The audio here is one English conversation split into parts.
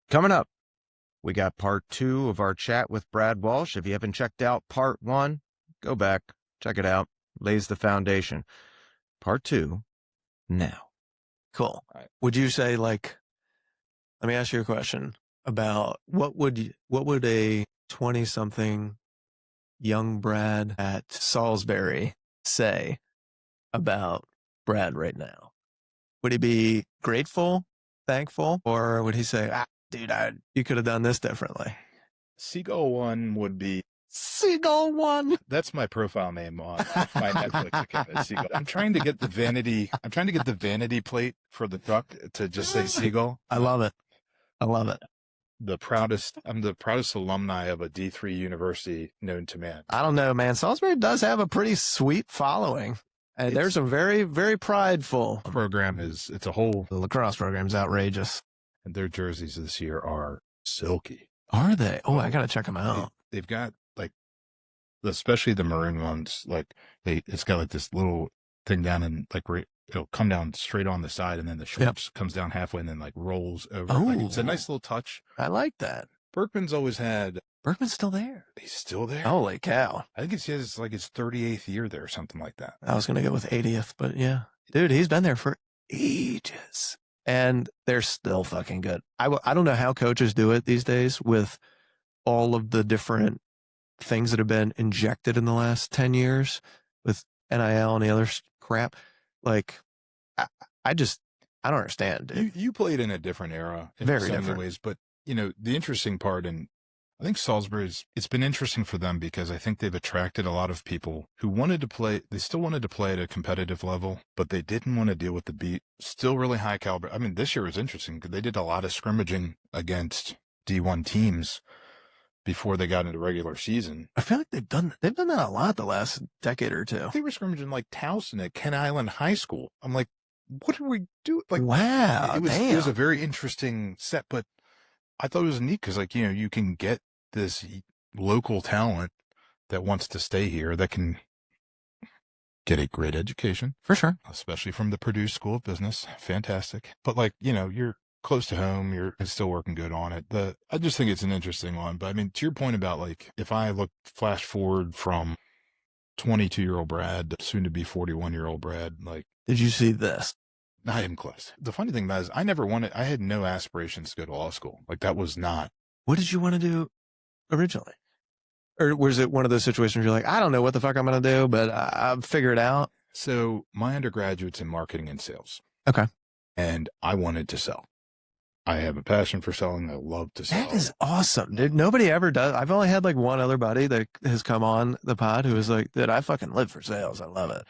Coming up, we got part 2 of our chat with Brad Walsh. If you haven't checked out part 1, go back, check it out. Lays the foundation. Part 2 now. Cool. Right. Would you say, like, let me ask you a question about what would a 20-something young Brad at Salisbury say about Brad right now? Would he be grateful, thankful, or would he say, dude, you could have done this differently? Seagull One would be Seagull One. That's my profile name on my Netflix account. Is Seagull. I'm trying to get the vanity plate for the truck to just say Seagull. I love it. I love it. I'm the proudest alumni of a D3 university known to man. I don't know, man. Salisbury does have a pretty sweet following. And there's a very, very prideful program. It's a whole the lacrosse program's outrageous. And their jerseys this year are silky. Are they? Oh, I gotta check them out. They've got like, especially the maroon ones. Like it's got like this little thing down and like it'll come down straight on the side, and then the shorts comes down halfway and then like rolls over. Oh, like, it's a nice little touch. I like that. Berkman's always had. Berkman's still there. He's still there. Holy cow! I think it's his 38th year there or something like that. I was gonna go with 80th, but yeah, dude, he's been there for ages, and they're still fucking good. I don't know how coaches do it these days with all of the different things that have been injected in the last 10 years with NIL and the other crap. Like, I don't understand, dude. You played in a different era in Very so many different ways, but the interesting part, and I think Salisbury's, it's been interesting for them because I think they've attracted a lot of people who wanted to play. They still wanted to play at a competitive level, but they didn't want to deal with the beat. Still really high caliber. I mean, this year was interesting because they did a lot of scrimmaging against D1 teams before they got into regular season. I feel like they've done that a lot the last decade or two. They were scrimmaging like Towson at Kent Island High School. I'm like, what do we do? Like, wow, it was a very interesting set, but I thought it was neat because, like, you can get this local talent that wants to stay here that can get a great education. For sure. Especially from the Purdue School of Business. Fantastic. But, like, you're close to home. You're still working good on it. I just think it's an interesting one. But, I mean, to your point about, like, if I flash forward from 22-year-old Brad to soon to be 41-year-old Brad, like. Did you see this? Not even close. The funny thing about it is I had no aspirations to go to law school. Like, that was not. What did you want to do originally? Or was it one of those situations where you're like, I don't know what the fuck I'm going to do, but I'll figure it out? So my undergraduate's in marketing and sales. Okay. And I wanted to sell. I have a passion for selling. I love to sell. That is awesome, dude. Nobody ever does. I've only had like one other buddy that has come on the pod who was like, dude, I fucking live for sales. I love it.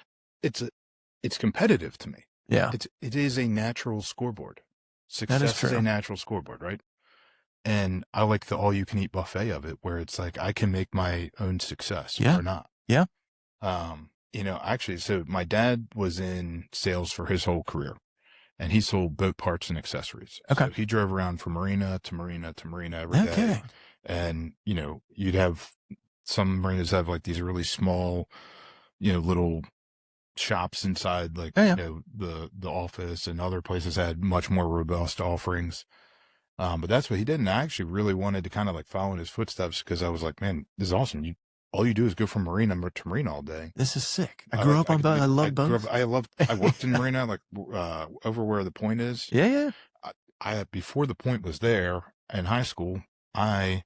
It's competitive to me. Yeah. It is a natural scoreboard. Success is a natural scoreboard, right? And I like the all-you-can-eat buffet of it, where it's like I can make my own success or not. Yeah. Actually, so my dad was in sales for his whole career, and he sold boat parts and accessories. Okay. So he drove around from marina to marina to marina every day. Okay. And, you'd have some marinas have like these really small, little shops inside, like, the office, and other places had much more robust offerings. But that's what he did. And I actually really wanted to kind of like follow in his footsteps because I was like, man, this is awesome. All you do is go from marina to marina all day. This is sick. I grew up on boats. I love boats. I worked in marina, like, over where the point is. Yeah. I before the point was there in high school, I'd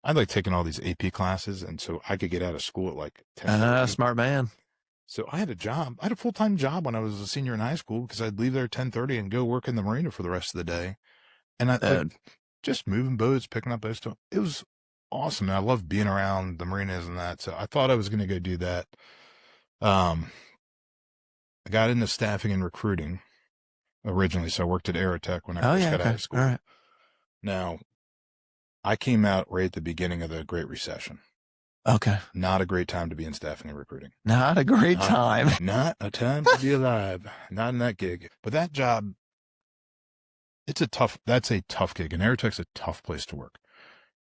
like taking all these AP classes. And so I could get out of school at like 10. Smart man. So I had a job. I had a full-time job when I was a senior in high school because I'd leave there at 10:30 and go work in the marina for the rest of the day. And I just moving boats, picking up boats. It was awesome. And I loved being around the marinas and that. So I thought I was going to go do that. I got into staffing and recruiting originally. So I worked at Aerotech when I first got out of school. All right. Now, I came out right at the beginning of the Great Recession. Okay. Not a great time to be in staffing and recruiting. Not a great time. Not a time to be alive. Not in that gig. But that job, that's a tough gig. And Aerotech's a tough place to work.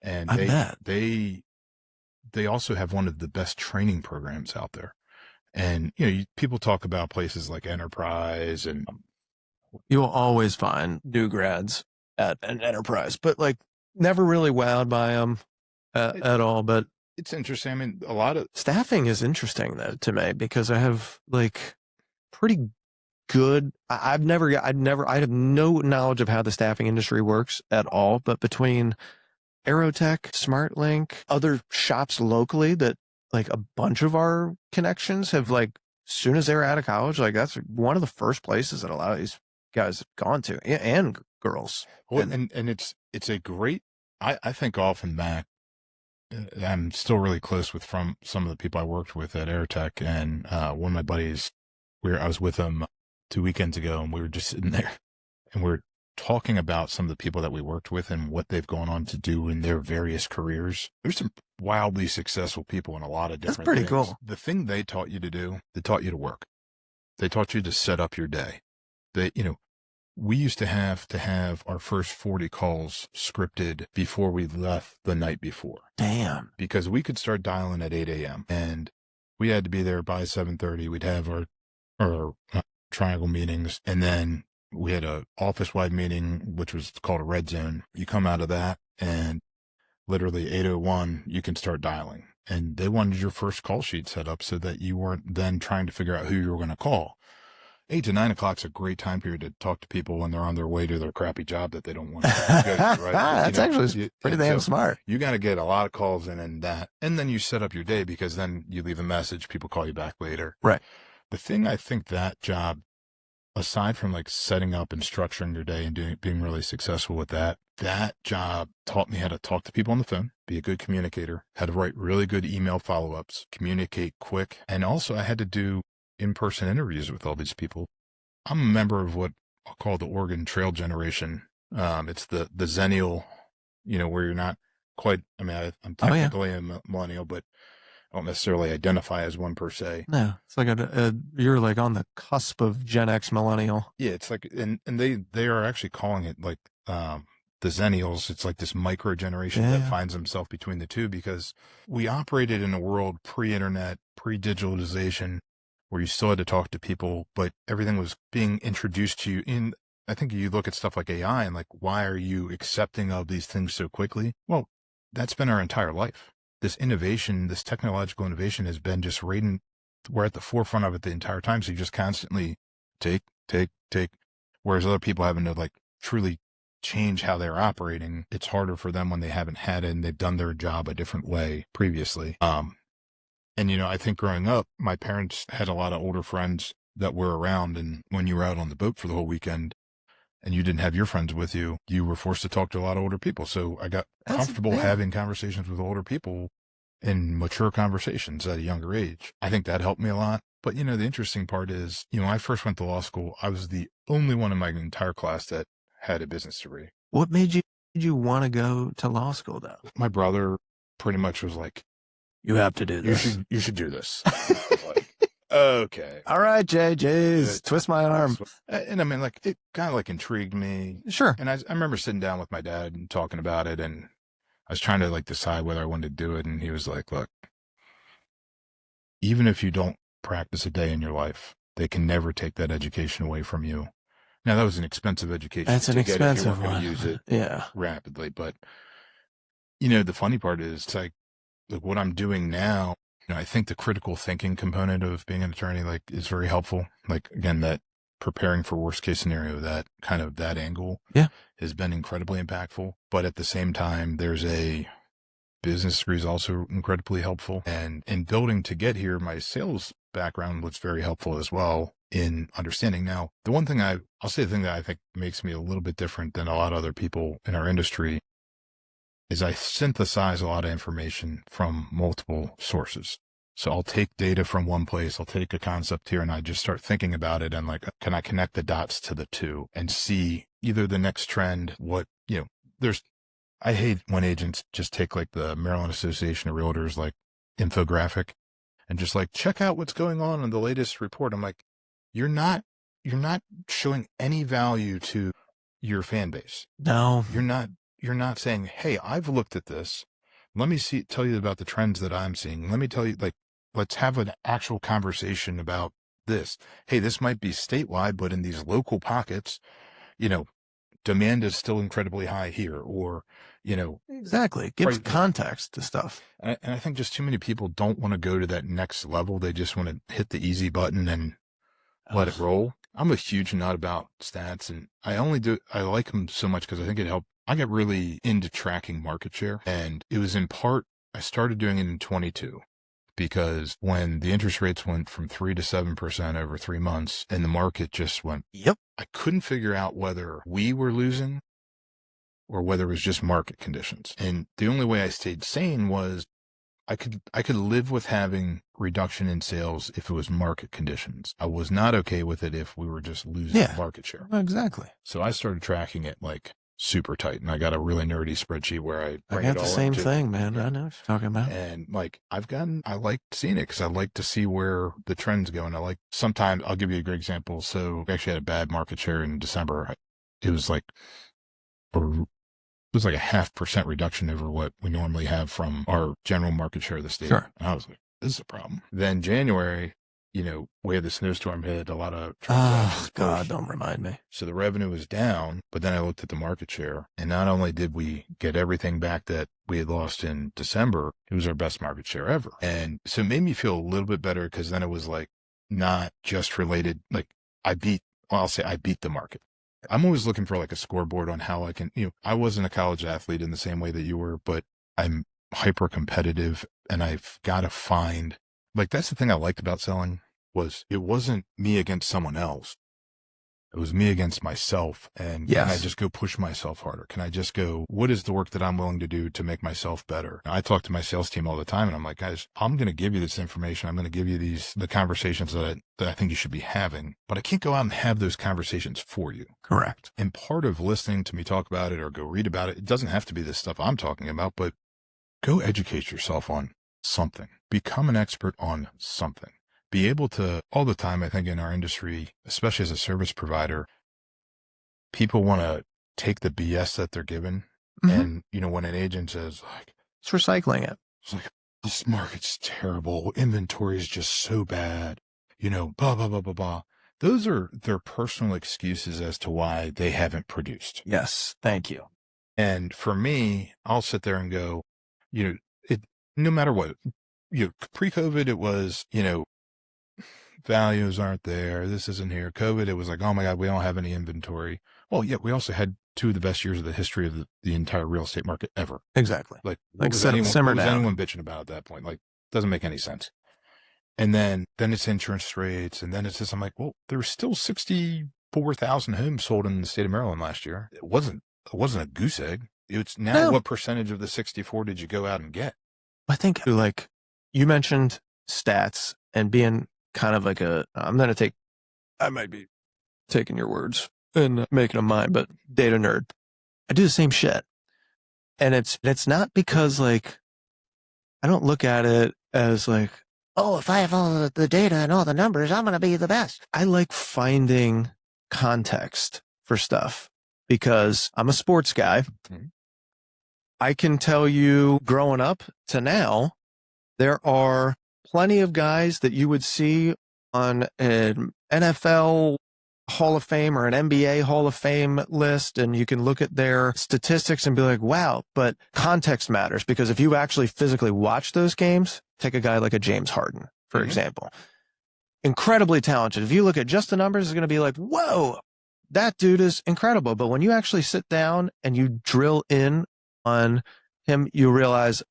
And I bet. They also have one of the best training programs out there. And, people talk about places like Enterprise, and you will always find new grads at an enterprise, but like never really wowed by them at all. But it's interesting. I mean, a lot of staffing is interesting though to me because I have like pretty good. I have no knowledge of how the staffing industry works at all, but between Aerotech, SmartLink, other shops locally that like a bunch of our connections have like, as soon as they were out of college, like that's one of the first places that a lot of these guys have gone to, and girls. Well, and it's a great, I think often back, I'm still really close with from some of the people I worked with at Aerotech, and one of my buddies, I was with him 2 weekends ago, and we were just sitting there and we're talking about some of the people that we worked with and what they've gone on to do in their various careers. There's some wildly successful people in a lot of different That's pretty things. cool. The thing they taught you to do, they taught you to work. They taught you to set up your day. We used to have our first 40 calls scripted before we left the night before. Damn. Because we could start dialing at 8 a.m. and we had to be there by 7:30. We'd have our triangle meetings, and then we had a office-wide meeting, which was called a red zone. You come out of that, and literally 8:01, you can start dialing. And they wanted your first call sheet set up so that you weren't then trying to figure out who you were going to call. 8 to 9 o'clock is a great time period to talk to people when they're on their way to their crappy job that they don't want to go to, right? That's actually pretty damn smart. You got to get a lot of calls in that, and then you set up your day, because then you leave a message, people call you back later. Right. The thing I think that job, aside from like setting up and structuring your day and being really successful with that job taught me how to talk to people on the phone, be a good communicator, how to write really good email follow-ups, communicate quick. And also I had to do in-person interviews with all these people. I'm a member of what I'll call the Oregon Trail generation. It's the Zennial, where you're not quite, I'm technically a millennial, but I don't necessarily identify as one per se. No, it's like you're like on the cusp of Gen X millennial. Yeah, it's like, and they are actually calling it like the Zennials. It's like this micro generation that finds themselves between the two, because we operated in a world pre-internet, pre-digitalization, where you still had to talk to people, but everything was being introduced to you I think you look at stuff like AI and like, why are you accepting of these things so quickly? Well, that's been our entire life. This innovation, this technological innovation has been just we're at the forefront of it the entire time. So you just constantly take, whereas other people having to like truly change how they're operating. It's harder for them when they haven't had it and they've done their job a different way previously. And, I think growing up, my parents had a lot of older friends that were around. And when you were out on the boat for the whole weekend and you didn't have your friends with you, you were forced to talk to a lot of older people. So I got comfortable having conversations with older people in mature conversations at a younger age. I think that helped me a lot. But, the interesting part is, when I first went to law school, I was the only one in my entire class that had a business degree. What made you want to go to law school though? My brother pretty much was like, you have to do this. You should do this. Like, okay. All right, Jay, twist my arm. And I mean, like, it kind of like intrigued me. Sure. And I remember sitting down with my dad and talking about it, and I was trying to like decide whether I wanted to do it. And he was like, look, even if you don't practice a day in your life, they can never take that education away from you. Now, that was an expensive education. That's an expensive one. Use it rapidly. But, the funny part is, it's like what I'm doing now, I think the critical thinking component of being an attorney, like, is very helpful. Like, again, that preparing for worst case scenario, that kind of that angle has been incredibly impactful. But at the same time, there's a business degree is also incredibly helpful. And in building to get here, my sales background was very helpful as well in understanding. Now, the one thing I'll say the thing that I think makes me a little bit different than a lot of other people in our industry is I synthesize a lot of information from multiple sources. So I'll take data from one place, I'll take a concept here, and I just start thinking about it and like, can I connect the dots to the two and see either the next trend, I hate when agents just take like the Maryland Association of Realtors, like infographic and just like, check out what's going on in the latest report. I'm like, you're not showing any value to your fan base. No, you're not saying, hey, I've looked at this. Let me tell you about the trends that I'm seeing. Let me tell you, like, let's have an actual conversation about this. Hey, this might be statewide, but in these local pockets, demand is still incredibly high here, or, Exactly. It gives context to stuff. And I think just too many people don't want to go to that next level. They just want to hit the easy button and let it roll. I'm a huge nut about stats, and I like them so much because I think it helped. I got really into tracking market share, and it was in part, I started doing it in 22 because when the interest rates went from 3 to 7% over 3 months and the market just went, I couldn't figure out whether we were losing or whether it was just market conditions. And the only way I stayed sane was I could live with having reduction in sales if it was market conditions. I was not okay with it if we were just losing market share. Exactly. So I started tracking it like super tight, and I got a really nerdy spreadsheet where I got the same thing, man. I know what you're talking about. And like I like seeing it because I like to see where the trends go. And sometimes I'll give you a great example. So we actually had a bad market share in December. It was like a 0.5% reduction over what we normally have from our general market share of the state. Sure. And I was like, this is a problem. Then January, we had the snowstorm hit, a lot of transactions. Oh, God, don't remind me. So the revenue was down, but then I looked at the market share, and not only did we get everything back that we had lost in December, it was our best market share ever. And so it made me feel a little bit better because then it was like not just related, like I'll say I beat the market. I'm always looking for like a scoreboard on how I can, I wasn't a college athlete in the same way that you were, but I'm hyper competitive, and I've got to find, like, that's the thing I liked about selling was it wasn't me against someone else. It was me against myself. And can I just go push myself harder? Can I just go, what is the work that I'm willing to do to make myself better? I talk to my sales team all the time, and I'm like, guys, I'm going to give you this information. I'm going to give you the conversations that I think you should be having, but I can't go out and have those conversations for you. Correct. And part of listening to me talk about it or go read about it, it doesn't have to be the stuff I'm talking about, but go educate yourself on something. Become an expert on something. Be able to, all the time, I think in our industry, especially as a service provider, people want to take the BS that they're given. And, when an agent says, like, it's recycling it. It's like, this market's terrible. Inventory is just so bad, blah, blah, blah, blah, blah. Those are their personal excuses as to why they haven't produced. Yes. Thank you. And for me, I'll sit there and go, no matter what, pre-COVID, it was, values aren't there. This isn't here. COVID, it was like, oh my God, we don't have any inventory. Well, yeah, we also had 2 of the best years of the history of the entire real estate market ever. Exactly. Like simmer down. Anyone bitching about at that point? Like, doesn't make any sense. And then it's interest rates. And then it's this, I'm like, well, there were still 64,000 homes sold in the state of Maryland last year. It wasn't a goose egg. It's now what percentage of the 64 did you go out and get? I think, like, you mentioned stats and being kind of like I might be taking your words and making them mine, but data nerd. I do the same shit. And it's not because, like, I don't look at it as like, oh, if I have all the data and all the numbers, I'm going to be the best. I like finding context for stuff because I'm a sports guy. I can tell you, growing up to now, there are plenty of guys that you would see on an NFL Hall of Fame or an NBA Hall of Fame list, and you can look at their statistics and be like, wow, but context matters, because if you actually physically watch those games, take a guy like a James Harden, for example, incredibly talented. If you look at just the numbers, it's going to be like, whoa, that dude is incredible. But when you actually sit down and you drill in on him, you realize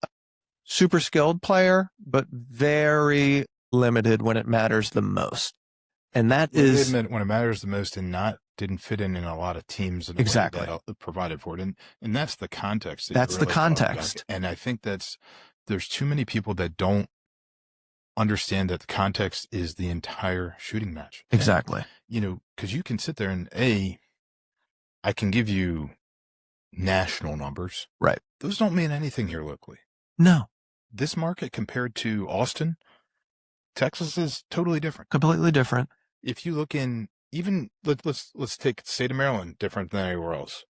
super skilled player, but very limited when it matters the most. And that is when it matters the most, and didn't fit in a lot of teams in exactly way that provided for it. And that's the context. That's the context. And I think there's too many people that don't understand that the context is the entire shooting match. Exactly. And, because you can sit there and I can give you national numbers. Right. Those don't mean anything here locally. No. This market compared to Austin, Texas is totally different. Completely different. If you look in, even let's take the state of Maryland, different than anywhere else.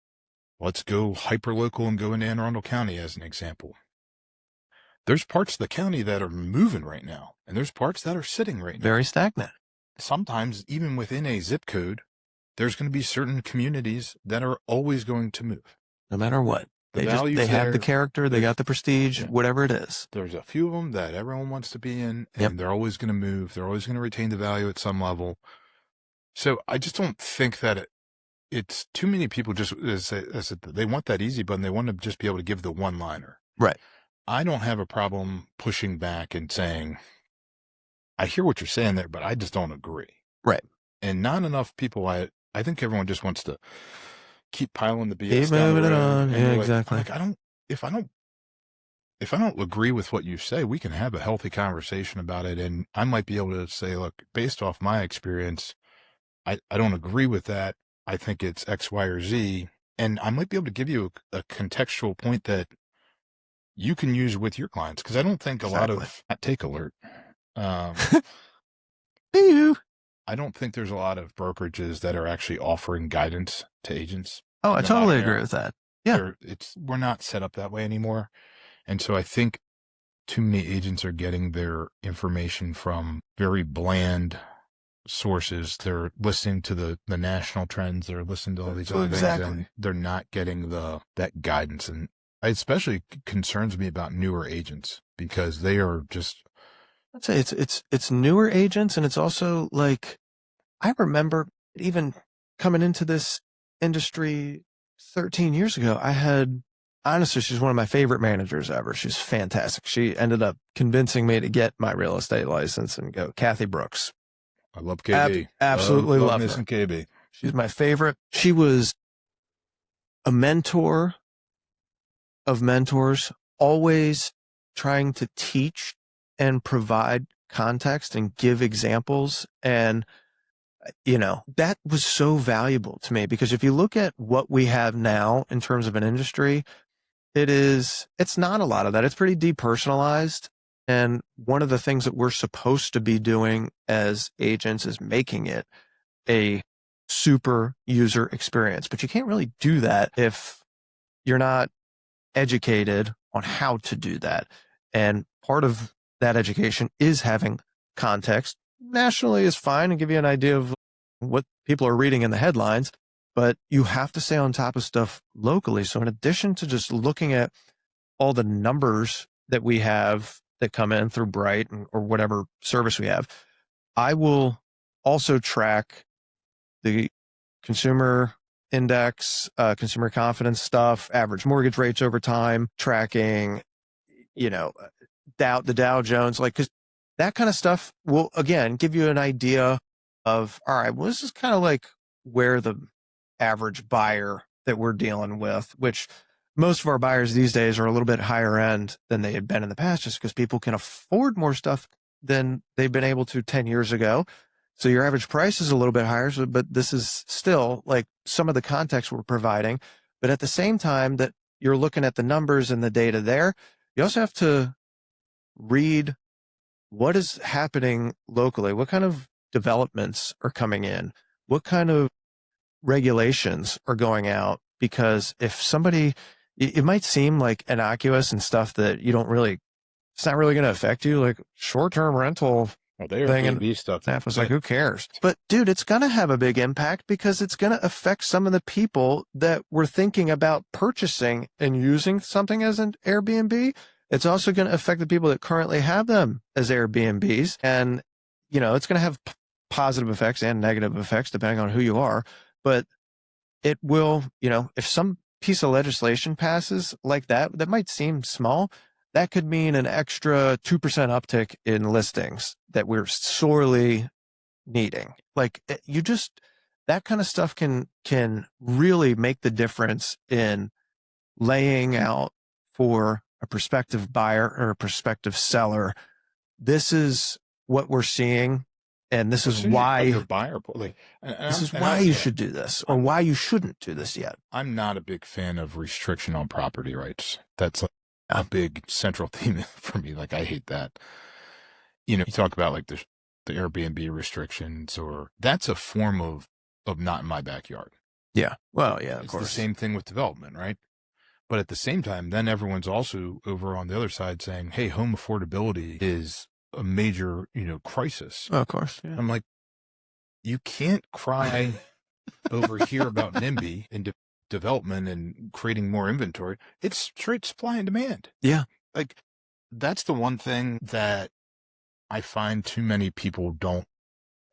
Let's go hyper local and go into Anne Arundel County as an example. There's parts of the county that are moving right now, and there's parts that are sitting right now. Very stagnant. Sometimes even within a zip code, there's going to be certain communities that are always going to move. No matter what. They have the character, they got the prestige, whatever it is. There's a few of them that everyone wants to be in, and they're always going to move. They're always going to retain the value at some level. So I just don't think that it's too many people just they want that easy button. They want to just be able to give the one-liner. Right. I don't have a problem pushing back and saying, I hear what you're saying there, but I just don't agree. Right. And not enough people, I think everyone just wants to keep piling the BS keep down moving the it road. on. Yeah, exactly. If I don't agree with what you say, we can have a healthy conversation about it. And I might be able to say, look, based off my experience, I don't agree with that. I think it's X, Y, or Z. And I might be able to give you a contextual point that you can use with your clients. Cause I don't think a lot of take alert. I don't think there's a lot of brokerages that are actually offering guidance to agents. Oh, I totally agree with that. Yeah. We're not set up that way anymore. And so I think too many agents are getting their information from very bland sources. They're listening to the national trends. They're listening to all these other things, and they're not getting that guidance. And it especially concerns me about newer agents because they are just, I'd say it's newer agents. And it's also like, I remember even coming into this industry 13 years ago, honestly, she's one of my favorite managers ever. She's fantastic. She ended up convincing me to get my real estate license and go. Kathy Brooks. I love KB. Absolutely love her. KB. She's my favorite. She was a mentor of mentors, always trying to teach and provide context and give examples. And, that was so valuable to me because if you look at what we have now in terms of an industry, it's not a lot of that. It's pretty depersonalized. And one of the things that we're supposed to be doing as agents is making it a super user experience. But you can't really do that if you're not educated on how to do that. And part of that education is having context. Nationally is fine and give you an idea of what people are reading in the headlines, but you have to stay on top of stuff locally. So in addition to just looking at all the numbers that we have that come in through Bright or whatever service we have, I will also track the consumer index, consumer confidence stuff, average mortgage rates over time, tracking, the Dow Jones, cause that kind of stuff will again give you an idea of, all right, well, this is kind of like where the average buyer that we're dealing with, which most of our buyers these days are a little bit higher end than they had been in the past, just because people can afford more stuff than they've been able to 10 years ago. So your average price is a little bit higher, but this is still like some of the context we're providing. But at the same time that you're looking at the numbers and the data there, you also have to read what is happening locally. What kind of developments are coming in? What kind of regulations are going out? Because if somebody, it might seem like innocuous and stuff that you don't really, it's not really going to affect you, like short-term rental thing and stuff. That was like, who cares? But dude, it's going to have a big impact because it's going to affect some of the people that were thinking about purchasing and using something as an Airbnb. It's also going to affect the people that currently have them as Airbnbs. And, it's going to have positive effects and negative effects depending on who you are. But it will, if some piece of legislation passes like that might seem small, that could mean an extra 2% uptick in listings that we're sorely needing. That kind of stuff can really make the difference in laying out for a prospective buyer or a prospective seller. This is what we're seeing. And this is why your buyer, you should do this or why you shouldn't do this yet. I'm not a big fan of restriction on property rights. That's a big central theme for me. I hate that. You talk about the Airbnb restrictions, or that's a form of not in my backyard. Yeah. Well, yeah, of it's course. The same thing with development, right? But at the same time, then everyone's also over on the other side saying, hey, home affordability is a major, crisis. Oh, of course. Yeah. I'm like, you can't cry over here about NIMBY and development and creating more inventory. It's straight supply and demand. Yeah. Like, that's the one thing that I find too many people don't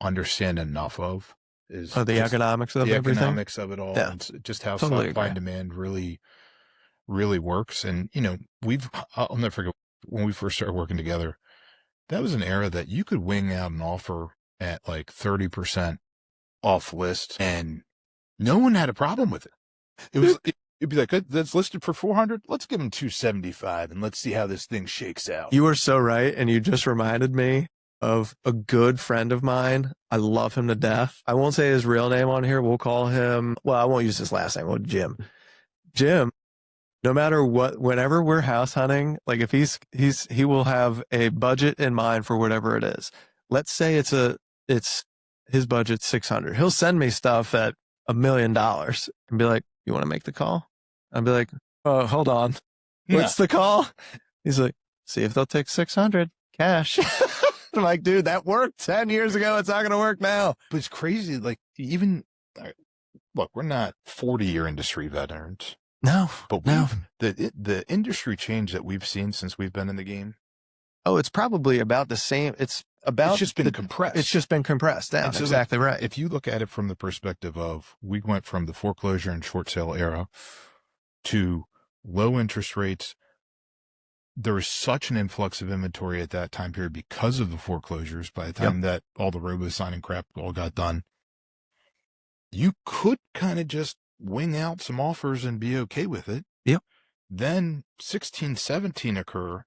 understand enough of is the economics of everything. The economics of it all. Yeah. And just how Totally supply agree. and demand really works. And, I'll never forget when we first started working together, that was an era that you could wing out an offer at like 30% off list and no one had a problem with it. It'd be like, that's listed for 400. Let's give them 275 and let's see how this thing shakes out. You were so right. And you just reminded me of a good friend of mine. I love him to death. I won't say his real name on here. We'll call him, well, I won't use his last name. Well, Jim. Jim, no matter what, whenever we're house hunting, like if he will have a budget in mind for whatever it is. Let's say it's his budget's 600. He'll send me stuff at $1 million and be like, you want to make the call? I'd be like, oh, hold on. What's the call? He's like, see if they'll take 600 cash. I'm like, dude, that worked 10 years ago. It's not going to work now. But it's crazy. Like, even, look, we're not 40-year industry veterans. No, but the industry change that we've seen since we've been in the game. Oh, it's probably about the same. It's just been compressed. It's just been compressed down. So exactly right. If you look at it from the perspective of, we went from the foreclosure and short sale era to low interest rates. There was such an influx of inventory at that time period because of the foreclosures. By the time that all the robo-signing crap all got done, you could kind of just wing out some offers and be okay with it. Yep. Then 16, 17 occur.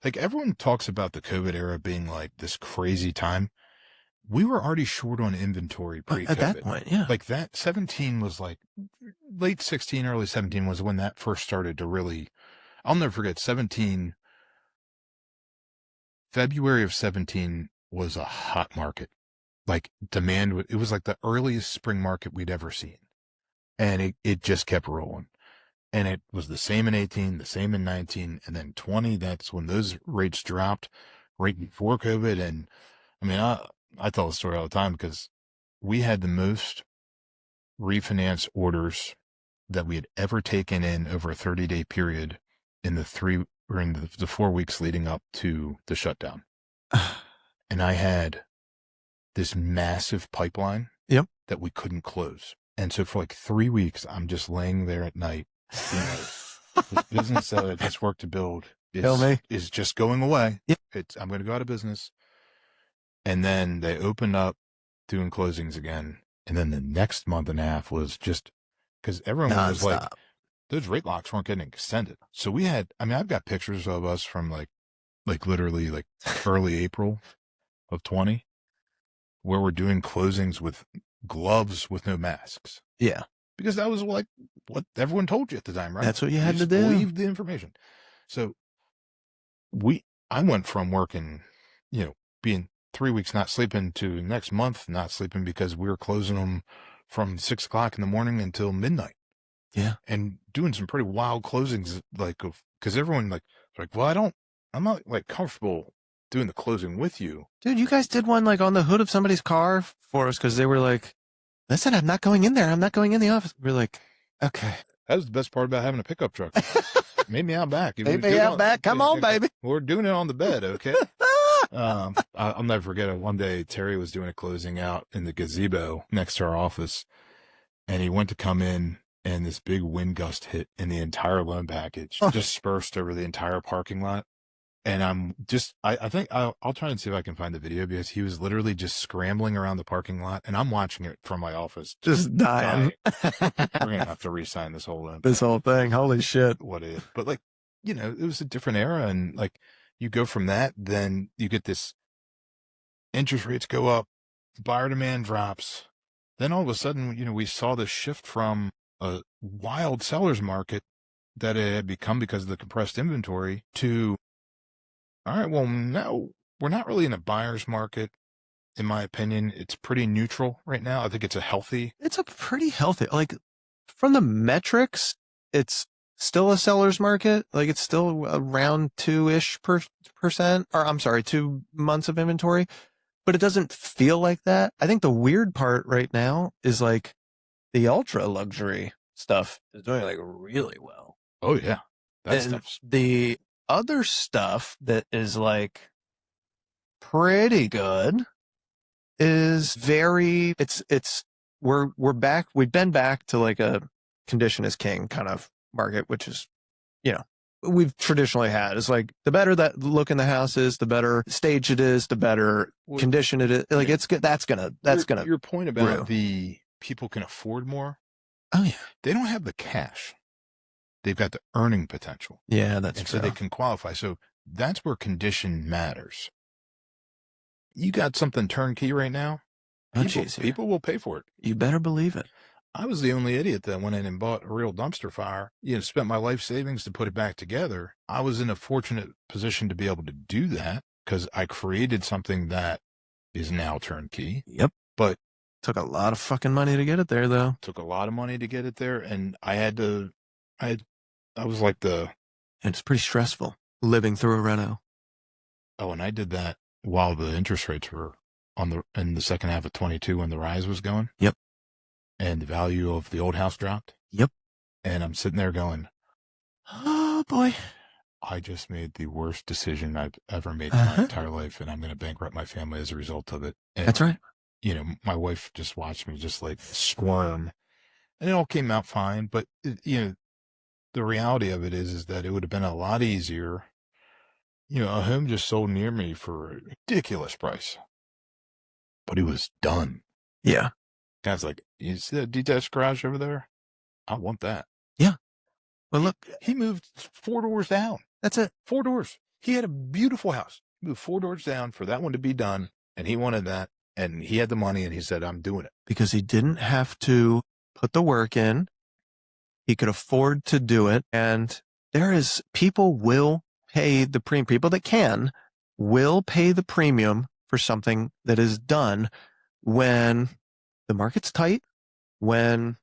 Like, everyone talks about the COVID era being like this crazy time. We were already short on inventory pre-COVID. At that point, yeah. Like, that 17 was like late 16, early 17 was when that first started to really, I'll never forget 17. February of 17 was a hot market. Like, demand, it was like the earliest spring market we'd ever seen. And it just kept rolling. And it was the same in 18, the same in 19, and then 20. That's when those rates dropped right before COVID. And I mean, I tell the story all the time because we had the most refinance orders that we had ever taken in over a 30-day period in the 4 weeks leading up to the shutdown. And I had this massive pipeline that we couldn't close. And so for like 3 weeks, I'm just laying there at night. This business that I just worked to build is just going away. Yep. I'm going to go out of business. And then they opened up doing closings again. And then the next month and a half was just because everyone was like, those rate locks weren't getting extended. So we had, I mean, I've got pictures of us from like literally like early April of 20, where we're doing closings with gloves with no masks. Yeah. Because that was like what everyone told you at the time, right? That's what you had to do. Believe the information. So I went from working, being 3 weeks not sleeping to next month not sleeping because we were closing them from 6 o'clock in the morning until midnight. Yeah. And doing some pretty wild closings, because everyone well, I'm not like comfortable doing the closing with you. Dude, you guys did one like on the hood of somebody's car for us because they were like, listen, I'm not going in there. I'm not going in the office. We're like, okay. That was the best part about having a pickup truck. Made me out back. Come on, baby. We're doing it on the bed, okay? I'll never forget it. One day, Terry was doing a closing out in the gazebo next to our office, and he went to come in, and this big wind gust hit, and the entire loan package dispersed over the entire parking lot. And I think I'll try and see if I can find the video because he was literally just scrambling around the parking lot, and I'm watching it from my office. Just dying. We're going to have to re-sign this whole loan. This whole thing. Holy shit. What is? But like, it was a different era, and like you go from that, then you get this interest rates go up, buyer demand drops. Then all of a sudden, we saw this shift from a wild seller's market that it had become because of the compressed inventory to, all right, well, no, we're not really in a buyer's market. In my opinion, it's pretty neutral right now. I think it's a pretty healthy, like from the metrics, it's still a seller's market. Like it's still around 2% or I'm sorry, 2 months of inventory, but it doesn't feel like that. I think the weird part right now is like the ultra luxury stuff is doing like really well. Oh yeah. That And stuff's the other stuff that is like pretty good is very, we're back, we've been back to like a condition is king kind of market, which is, we've traditionally had. It's like the better that look in the house is, the better stage it is, the better condition it is. Like it's good. That's gonna. Your point about brew. the people can afford more. Oh yeah. They don't have the cash. They've got the earning potential. Yeah, that's and true. so they can qualify. So that's where condition matters. You got something turnkey right now. People will pay for it. You better believe it. I was the only idiot that went in and bought a real dumpster fire, spent my life savings to put it back together. I was in a fortunate position to be able to do that because I created something that is now turnkey. Yep. But took a lot of fucking money to get it there, though. Took a lot of money to get it there. And I was like it's pretty stressful living through a reno. Oh, and I did that while the interest rates were in the second half of 22 when the rise was going. Yep. And the value of the old house dropped. Yep. And I'm sitting there going, oh boy, I just made the worst decision I've ever made in my entire life. And I'm going to bankrupt my family as a result of it. And, that's right. My wife just watched me just like squirm, and it all came out fine. But, the reality of it is that it would have been a lot easier. A home just sold near me for a ridiculous price, but it was done. Yeah. Guy's like, you see that detached garage over there? I want that. Yeah. Well, look, he moved 4 doors down. That's it. 4 doors. He had a beautiful house. He moved 4 doors down for that one to be done. And he wanted that. And he had the money and he said, I'm doing it. Because he didn't have to put the work in. He could afford to do it. And people will pay the premium. People that can will pay the premium for something that is done when the market's tight, when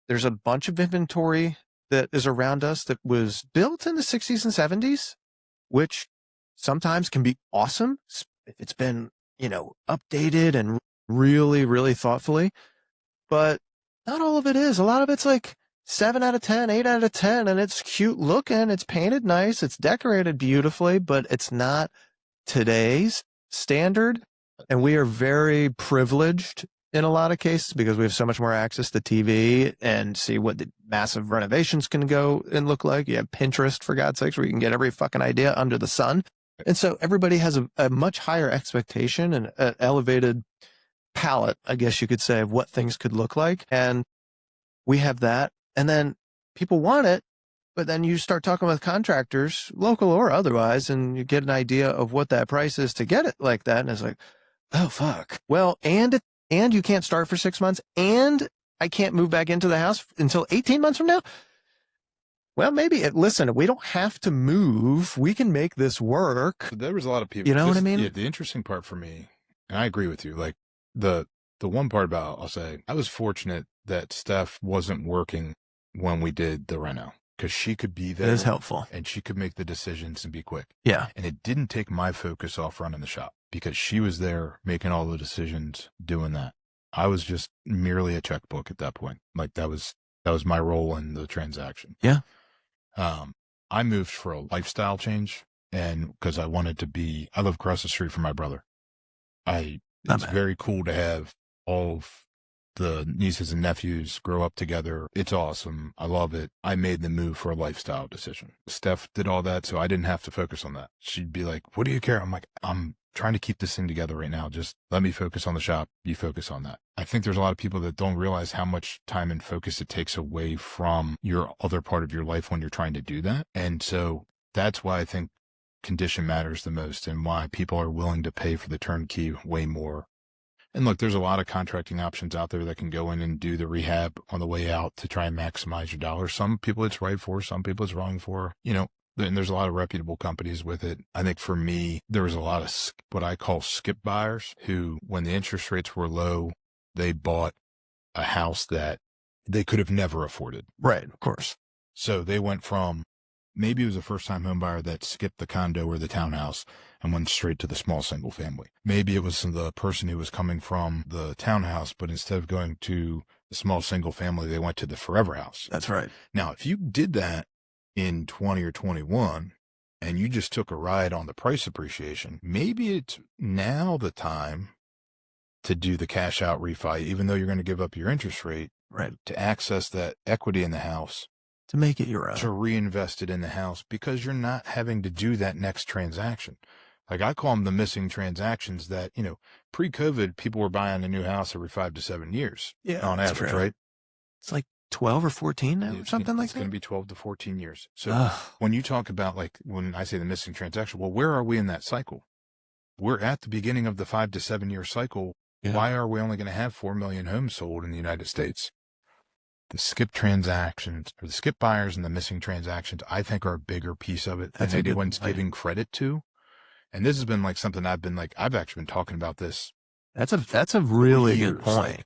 there's a bunch of inventory that is around us that was built in the 60s and 70s, which sometimes can be awesome if it's been, updated and really, really thoughtfully. But not all of it is. A lot of it's like 7 out of 10, 8 out of 10, and it's cute looking. It's painted nice. It's decorated beautifully, but it's not today's standard. And we are very privileged in a lot of cases because we have so much more access to TV and see what the massive renovations can go and look like. You have Pinterest, for God's sakes, where you can get every fucking idea under the sun. And so everybody has a much higher expectation and an elevated palette, I guess you could say, of what things could look like. And we have that. And then people want it, but then you start talking with contractors, local or otherwise, and you get an idea of what that price is to get it like that. And it's like, oh, fuck. Well, and you can't start for 6 months, and I can't move back into the house until 18 months from now. Well, maybe listen, we don't have to move. We can make this work. There was a lot of people. You know what I mean? Yeah, the interesting part for me, and I agree with you, like the one part about, I'll say, I was fortunate that Steph wasn't working when we did the reno because she could be there. It is helpful. And she could make the decisions and be quick. Yeah. And it didn't take my focus off running the shop because she was there making all the decisions, doing that. I was just merely a checkbook at that point. Like that was my role in the transaction. Yeah. I moved for a lifestyle change, and because I wanted to I live across the street from my brother. It's very cool to have all of the nieces and nephews grow up together. It's awesome. I love it. I made the move for a lifestyle decision. Steph did all that, so I didn't have to focus on that. She'd be like, what do you care? I'm like, I'm trying to keep this thing together right now. Just let me focus on the shop. You focus on that. I think there's a lot of people that don't realize how much time and focus it takes away from your other part of your life when you're trying to do that. And so that's why I think condition matters the most and why people are willing to pay for the turnkey way more. And look, there's a lot of contracting options out there that can go in and do the rehab on the way out to try and maximize your dollars. Some people it's right for, some people it's wrong for, and there's a lot of reputable companies with it. I think for me, there was a lot of what I call skip buyers who, when the interest rates were low, they bought a house that they could have never afforded. Right, of course. So they went from Maybe it was a first-time home buyer that skipped the condo or the townhouse and went straight to the small single family. Maybe it was the person who was coming from the townhouse, but instead of going to the small single family, they went to the forever house. That's right. Now, if you did that in 20 or 21 and you just took a ride on the price appreciation, maybe it's now the time to do the cash out refi, even though you're going to give up your interest rate, right, to access that equity in the house, to make it your own, to reinvest it in the house, because you're not having to do that next transaction. Like I call them the missing transactions that, pre-COVID, people were buying a new house every 5 to 7 years on average, true. right? It's like 12 or 14 now, or something like that. It's going to be 12 to 14 years. So when you talk about, like, when I say the missing transaction, well, where are we in that cycle? We're at the beginning of the 5 to 7 year cycle. Yeah. Why are we only going to have 4 million homes sold in the United States? The skip transactions, or the skip buyers and the missing transactions, I think are a bigger piece of it than anyone's giving credit to. And this has been like something I've actually been talking about this. That's a really good point. Like,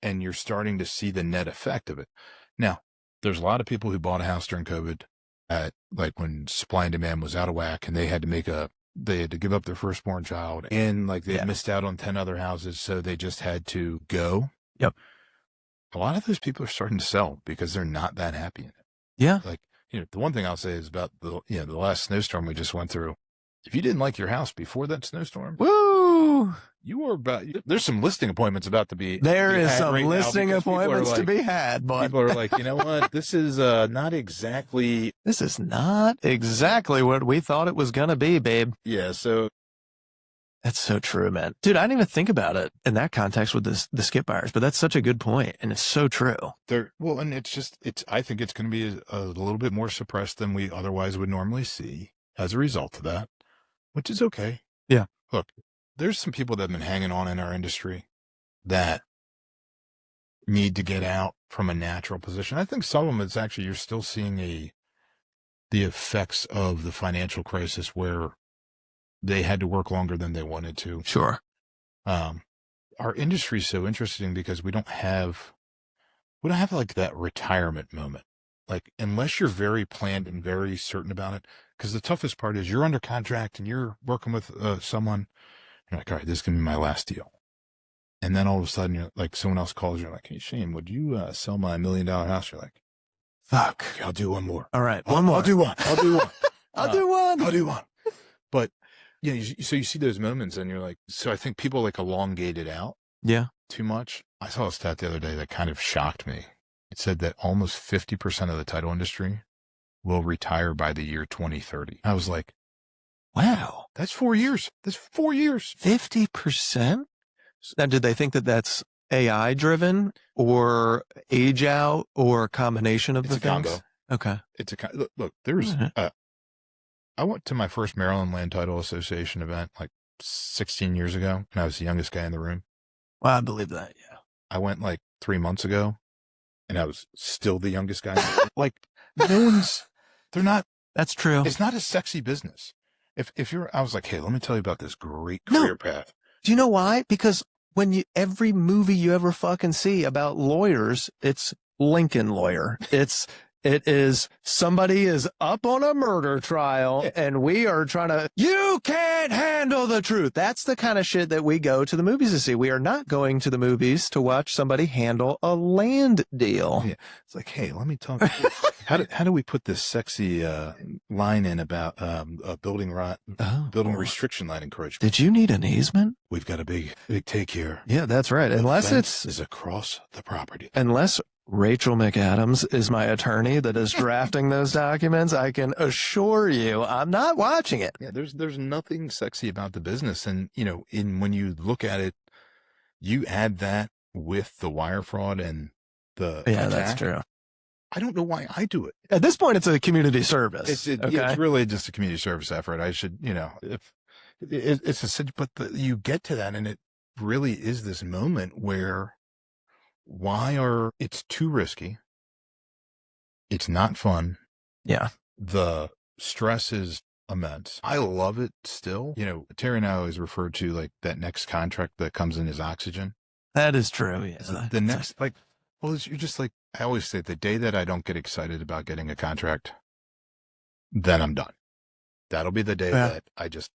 and you're starting to see the net effect of it. Now, there's a lot of people who bought a house during COVID at, like, when supply and demand was out of whack, and they had to give up their firstborn child, and like they missed out on 10 other houses. So they just had to go. Yep. A lot of those people are starting to sell because they're not that happy in it. Yeah. Like, the one thing I'll say is about the last snowstorm we just went through. If you didn't like your house before that snowstorm, woo, there's some listing appointments about to be. There is some listing appointments to be had, but people are like, you know what? This is not exactly what we thought it was going to be, babe. Yeah. So that's so true, man. Dude, I didn't even think about it in that context with the skip buyers, but that's such a good point, and it's so true. And I think it's going to be a little bit more suppressed than we otherwise would normally see as a result of that, which is okay. Yeah. Look, there's some people that have been hanging on in our industry that need to get out from a natural position. I think some of them, it's actually, you're still seeing the effects of the financial crisis where they had to work longer than they wanted to. Sure. Our industry is so interesting because we don't have like that retirement moment. Like, unless you're very planned and very certain about it, because the toughest part is you're under contract and you're working with someone. You're like, all right, this is going to be my last deal. And then all of a sudden, you're like, someone else calls you, like, hey, Shane, would you sell my $1 million house? You're like, fuck, okay, I'll do one more. All right, one more. I'll do one. I'll do one. But so you see those moments and you're like, so I think people like elongate it out. Yeah. Too much. I saw a stat the other day that kind of shocked me. It said that almost 50% of the title industry will retire by the year 2030. I was like, wow, that's 4 years. 50%? Now, did they think that that's AI driven or age out or a combination of the things? Combo. Okay. It's a look, there's, I went to my first Maryland Land Title Association event like 16 years ago, and I was the youngest guy in the room. Well, I believe that. Yeah. I went like 3 months ago, and I was still the youngest guy. Like, they're not. That's true. It's not a sexy business. I was like, hey, let me tell you about this great career path. Do you know why? Because every movie you ever fucking see about lawyers, it's Lincoln Lawyer. It is somebody is up on a murder trial and we are you can't handle the truth. That's the kind of shit that we go to the movies to see. We are not going to the movies to watch somebody handle a land deal. Yeah. It's like, hey, let me talk. How do we put this sexy line in about building restriction line encroachment? Did you need an easement? We've got a big take here. Yeah, that's right. Unless is across the property. Unless Rachel McAdams is my attorney that is drafting those documents, I can assure you I'm not watching it. Yeah, there's nothing sexy about the business. And, when you look at it, you add that with the wire fraud and the attack. That's true. I don't know why I do it. At this point, it's a community service. It's really just a community service effort. I should, but you get to that, and it really is this moment where it's too risky. It's not fun. Yeah. The stress is immense. I love it still. Terry and I always refer to like that next contract that comes in as oxygen. That is true. Yeah. The next, you're just like, I always say the day that I don't get excited about getting a contract, then I'm done. That'll be the day that I just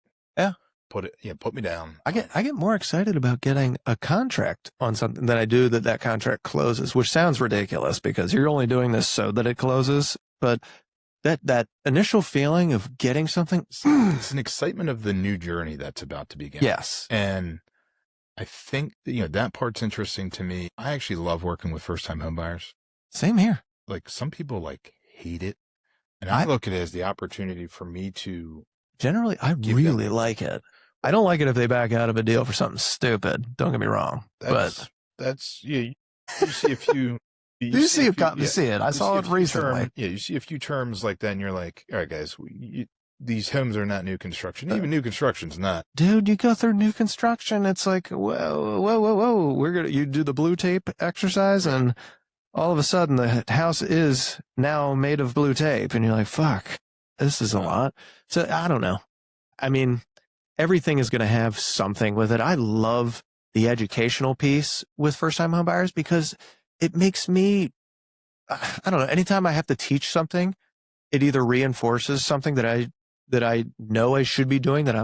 put me down. I get more excited about getting a contract on something than I do that contract closes, which sounds ridiculous because you're only doing this so that it closes. But that initial feeling of getting something, it's an excitement of the new journey that's about to begin. Yes. And I think, that part's interesting to me. I actually love working with first-time homebuyers. Same here. Like, some people hate it. And I look at it as the opportunity for me to. Generally, I really like it. I don't like it if they back out of a deal for something stupid. Don't get me wrong. That's you see a few. You see it. I saw it recently. You see a few terms like that, and you're like, all right, guys, these homes are not new construction. Even new construction's not. Dude, you go through new construction, it's like, whoa. You do the blue tape exercise, and all of a sudden the house is now made of blue tape, and you're like, fuck, this is a lot. So I don't know. I mean, everything is going to have something with it. I love the educational piece with first-time home buyers because it makes me, I don't know, anytime I have to teach something, it either reinforces something that I know I should be doing that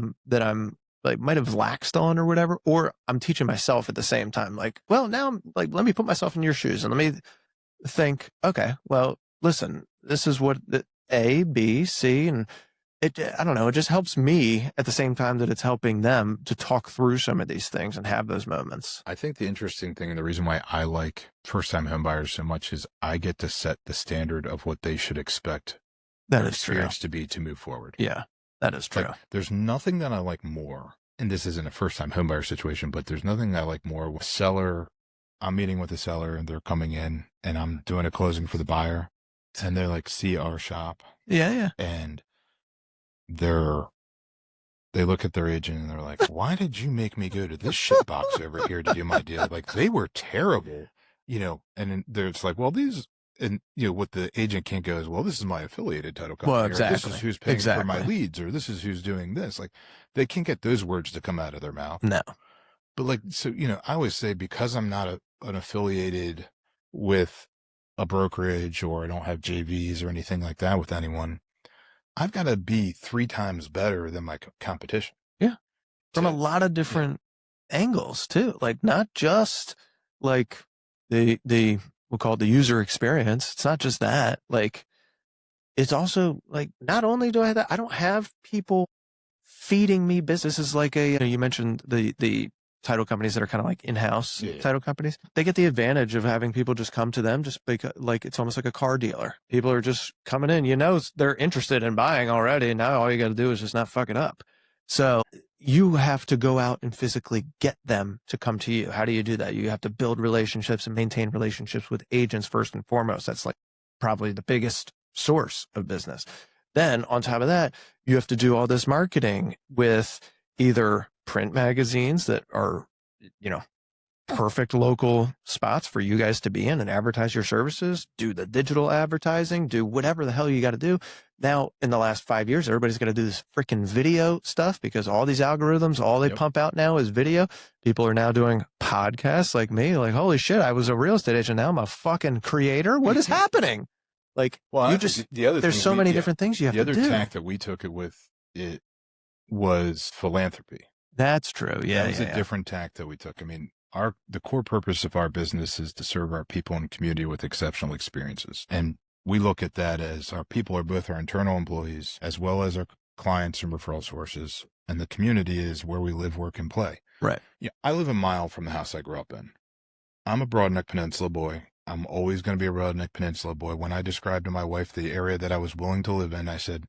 I'm like might have laxed on or whatever, or I'm teaching myself at the same time. Like, well, now I'm like, let me put myself in your shoes and let me think, okay, well, listen, this is what the A, B, C, and I don't know, it just helps me at the same time that it's helping them to talk through some of these things and have those moments. I think the interesting thing and the reason why I like first-time homebuyers so much is I get to set the standard of what they should expect that their is experience true. to be to move forward. Yeah, that is true. There's nothing that I like more, and this isn't a first-time homebuyer situation, but there's nothing I like more with seller. I'm meeting with the seller and they're coming in and I'm doing a closing for the buyer and they're like, see our shop. Yeah. And they look at their agent and they're like, why did you make me go to this shit box over here to do my deal? Like, they were terrible, and then it's like, well, what the agent can't go is, well, this is my affiliated title company. Well, exactly. Or this is who's paying for my leads, or this is who's doing this. Like, they can't get those words to come out of their mouth. No. But I always say, because I'm not an affiliated with a brokerage, or I don't have JVs or anything like that with anyone, I've got to be 3 times better than my competition. Yeah. From a lot of different angles too. Like, not just like we'll call it the user experience. It's not just that. Like, it's also like, not only do I have that, I don't have people feeding me businesses like you mentioned the title companies that are kind of like in-house title companies. They get the advantage of having people just come to them just because, like, it's almost like a car dealer. People are just coming in, they're interested in buying already. And now all you got to do is just not fuck it up. So you have to go out and physically get them to come to you. How do you do that? You have to build relationships and maintain relationships with agents first and foremost. That's like probably the biggest source of business. Then on top of that, you have to do all this marketing with either print magazines that are, perfect local spots for you guys to be in and advertise your services, do the digital advertising, do whatever the hell you got to do. Now, in the last 5 years, everybody's got to do this freaking video stuff because all these algorithms, all they pump out now is video. People are now doing podcasts like me, like, holy shit, I was a real estate agent. Now I'm a fucking creator. What is happening? Like, there's so many different things you have to do. The other tack that we took it with, it was philanthropy. That's true. Yeah. That was a different tack that we took. I mean, the core purpose of our business is to serve our people and community with exceptional experiences. And we look at that as our people are both our internal employees as well as our clients and referral sources. And the community is where we live, work, and play. Right. Yeah. I live a mile from the house I grew up in. I'm a Broadneck Peninsula boy. I'm always going to be a Broadneck Peninsula boy. When I described to my wife the area that I was willing to live in, I said,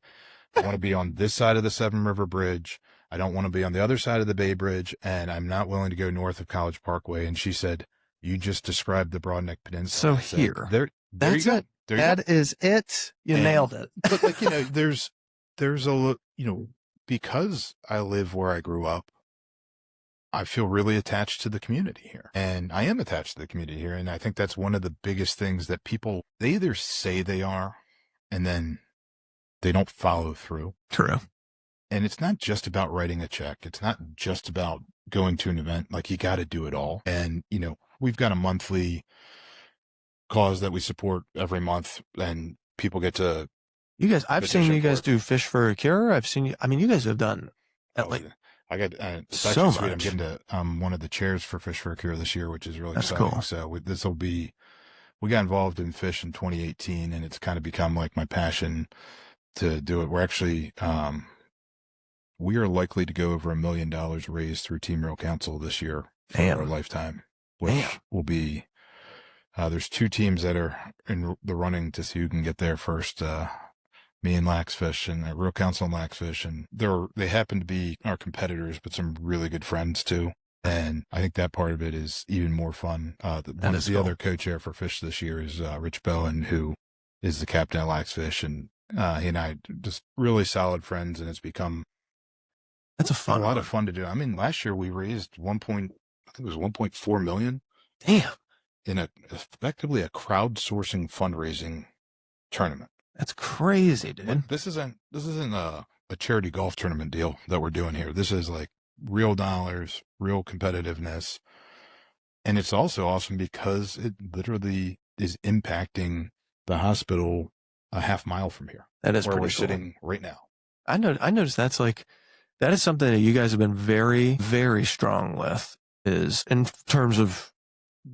I want to be on this side of the Seven River Bridge. I don't want to be on the other side of the Bay Bridge, and I'm not willing to go north of College Parkway. And she said, you just described the Broadneck Peninsula. So here, that's it. That is it. You nailed it. But there's a, because I live where I grew up, I feel really attached to the community here. And I am attached to the community here. And I think that's one of the biggest things that people, they either say they are, and then they don't follow through. True. And it's not just about writing a check. It's not just about going to an event. Like, you got to do it all. And, we've got a monthly cause that we support every month, and people get to, You guys, I've seen you guys do Fish for a Cure. I've seen you. I mean, you guys have done I got it's so actually sweet. much. I'm getting to one of the chairs for Fish for a Cure this year, which is really exciting. Cool. So this will be. We got involved in Fish in 2018, and it's kind of become like my passion to do it. We're actually we are likely to go over $1 million raised through Team Real Council this year for our lifetime, which will be. There's 2 teams that are in the running to see who can get there first. Me and Laxfish and Real Council and Laxfish, and they happen to be our competitors, but some really good friends too. And I think that part of it is even more fun. The other co-chair for Fish this year is Rich Bowen, who is the captain of Laxfish, and he and I just really solid friends, and it's become a lot of fun to do. I mean, last year we raised 1.4 million. Damn. In effectively a crowdsourcing fundraising tournament. That's crazy, dude. Like, this isn't a charity golf tournament deal that we're doing here. This is like real dollars, real competitiveness. And it's also awesome because it literally is impacting the hospital a half mile from here. That is where pretty we're cool. sitting right now. I noticed that is something that you guys have been very, very strong with, is in terms of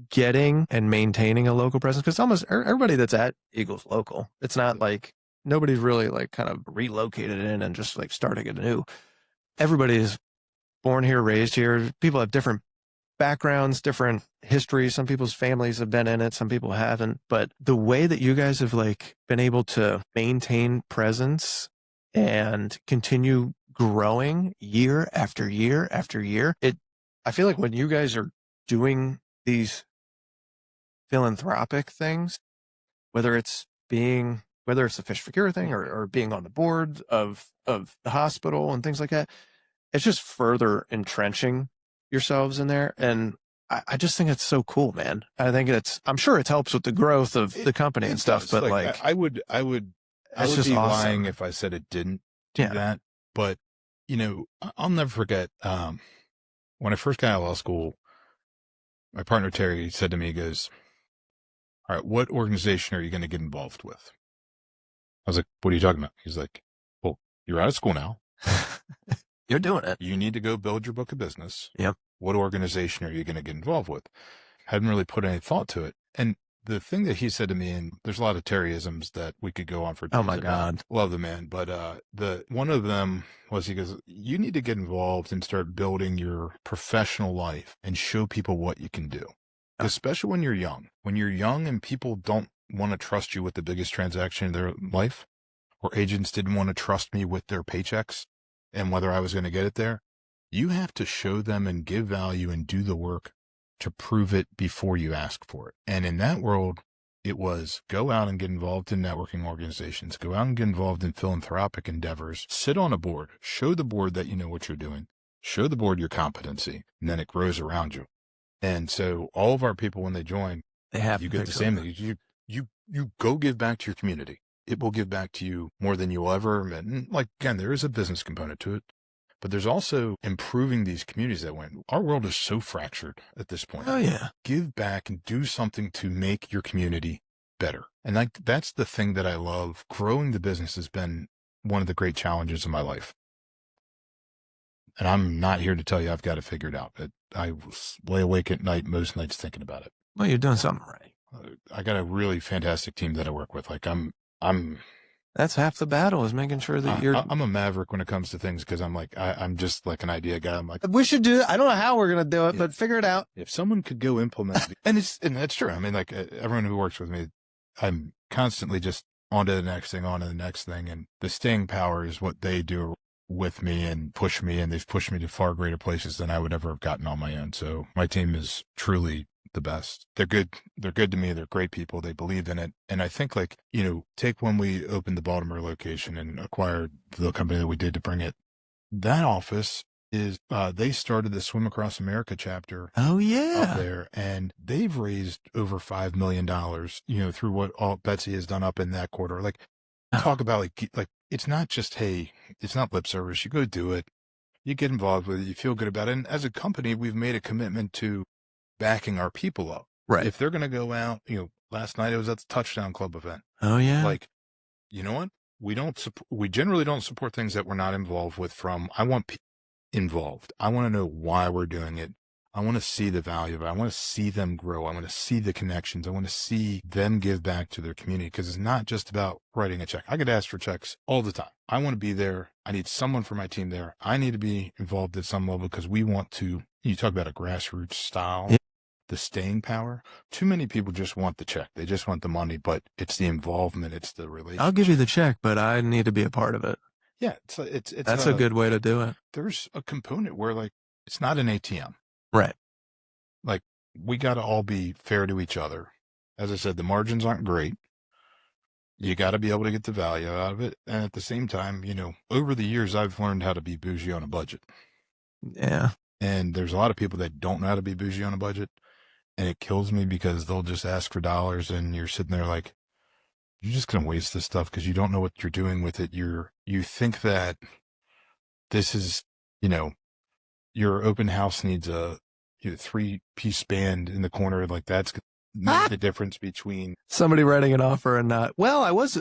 getting and maintaining a local presence, because almost everybody that's at Eagles local. It's not like nobody's really like kind of relocated in and just like starting anew. Everybody is born here, raised here. People have different backgrounds, different histories. Some people's families have been in it, some people haven't. But the way that you guys have like been able to maintain presence and continue growing year after year after year, I feel like when you guys are doing these philanthropic things, whether it's the Fish for Cure thing or being on the board of the hospital and things like that, it's just further entrenching yourselves in there. And I just think it's so cool, man. I'm sure it helps with the growth of the company and stuff, but like I would be awesome. lying if I said it didn't do that. But I'll never forget when I first got out of law school, my partner Terry said to me, he goes, "All right, what organization are you going to get involved with?" I was like, "What are you talking about?" He's like, "Well, you're out of school now. You're doing it. You need to go build your book of business. Yep. What organization are you going to get involved with?" Hadn't really put any thought to it. And the thing that he said to me, and there's a lot of Terryisms that we could go on for days. Oh my God. Love the man. But one of them was, he goes, "You need to get involved and start building your professional life and show people what you can do." Especially when you're young. When you're young and people don't want to trust you with the biggest transaction in their life, or agents didn't want to trust me with their paychecks and whether I was going to get it there, you have to show them and give value and do the work to prove it before you ask for it. And in that world, it was go out and get involved in networking organizations, go out and get involved in philanthropic endeavors, sit on a board, show the board that you know what you're doing, show the board your competency, and then it grows around you. And so all of our people, when they join, you get the same thing. You go give back to your community. It will give back to you more than you'll ever admit. And like, again, there is a business component to it, but there's also improving these communities that win. Our world is so fractured at this point. Oh yeah. Give back and do something to make your community better. And like, that's the thing that I love. Growing the business has been one of the great challenges of my life. And I'm not here to tell you I've got it figured out. I lay awake at night, most nights, thinking about it. Well, you're doing something right. I got a really fantastic team that I work with. Like I'm that's half the battle, is making sure that I'm a maverick when it comes to things, because I'm just like an idea guy. I'm like, we should do it. I don't know how we're going to do it, but figure it out. If someone could go implement it, and that's true. I mean, like everyone who works with me, I'm constantly just on to the next thing, and the staying power is what they do with me and push me, and they've pushed me to far greater places than I would ever have gotten on my own. So my team is truly the best. They're good to me. They're great people. They believe in it. And I think, like, take when we opened the Baltimore location and acquired the company that we did to bring it, that office is, they started the Swim Across America chapter. Oh yeah. Up there, and they've raised over $5 million, through what all Betsy has done up in that quarter. Like, talk about like, it's not just, hey, it's not lip service. You go do it. You get involved with it. You feel good about it. And as a company, we've made a commitment to backing our people up. Right. If they're going to go out, last night it was at the Touchdown Club event. Oh yeah. Like, you know what? we generally don't support things that we're not involved with. I want people involved. I want to know why we're doing it. I want to see the value of it. I want to see them grow. I want to see the connections. I want to see them give back to their community, because it's not just about writing a check. I get asked for checks all the time. I want to be there. I need someone for my team there. I need to be involved at some level, because we want to, you talk about a grassroots style, the staying power. Too many people just want the check. They just want the money, but it's the involvement. It's the relationship. I'll give you the check, but I need to be a part of it. Yeah. That's a good way to do it. There's a component where like, it's not an ATM. Right. Like, we got to all be fair to each other. As I said, the margins aren't great. You got to be able to get the value out of it. And at the same time, over the years, I've learned how to be bougie on a budget. Yeah. And there's a lot of people that don't know how to be bougie on a budget. And it kills me, because they'll just ask for dollars, and you're sitting there like, you're just going to waste this stuff because you don't know what you're doing with it. You think that this is, your open house needs a 3-piece band in the corner. Like, that's the difference between somebody writing an offer and not. Well, I was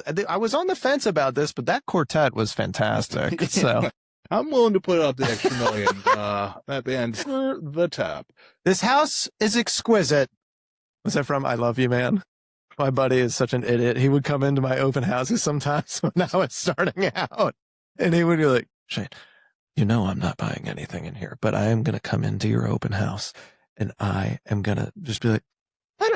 on the fence about this, but that quartet was fantastic. So I'm willing to put up the extra million. That band's for the top. This house is exquisite. Was that from I Love You, Man? My buddy is such an idiot. He would come into my open houses sometimes when I was starting out, and he would be like, Shane, I'm not buying anything in here, but I am going to come into your open house, and I am going to just be like,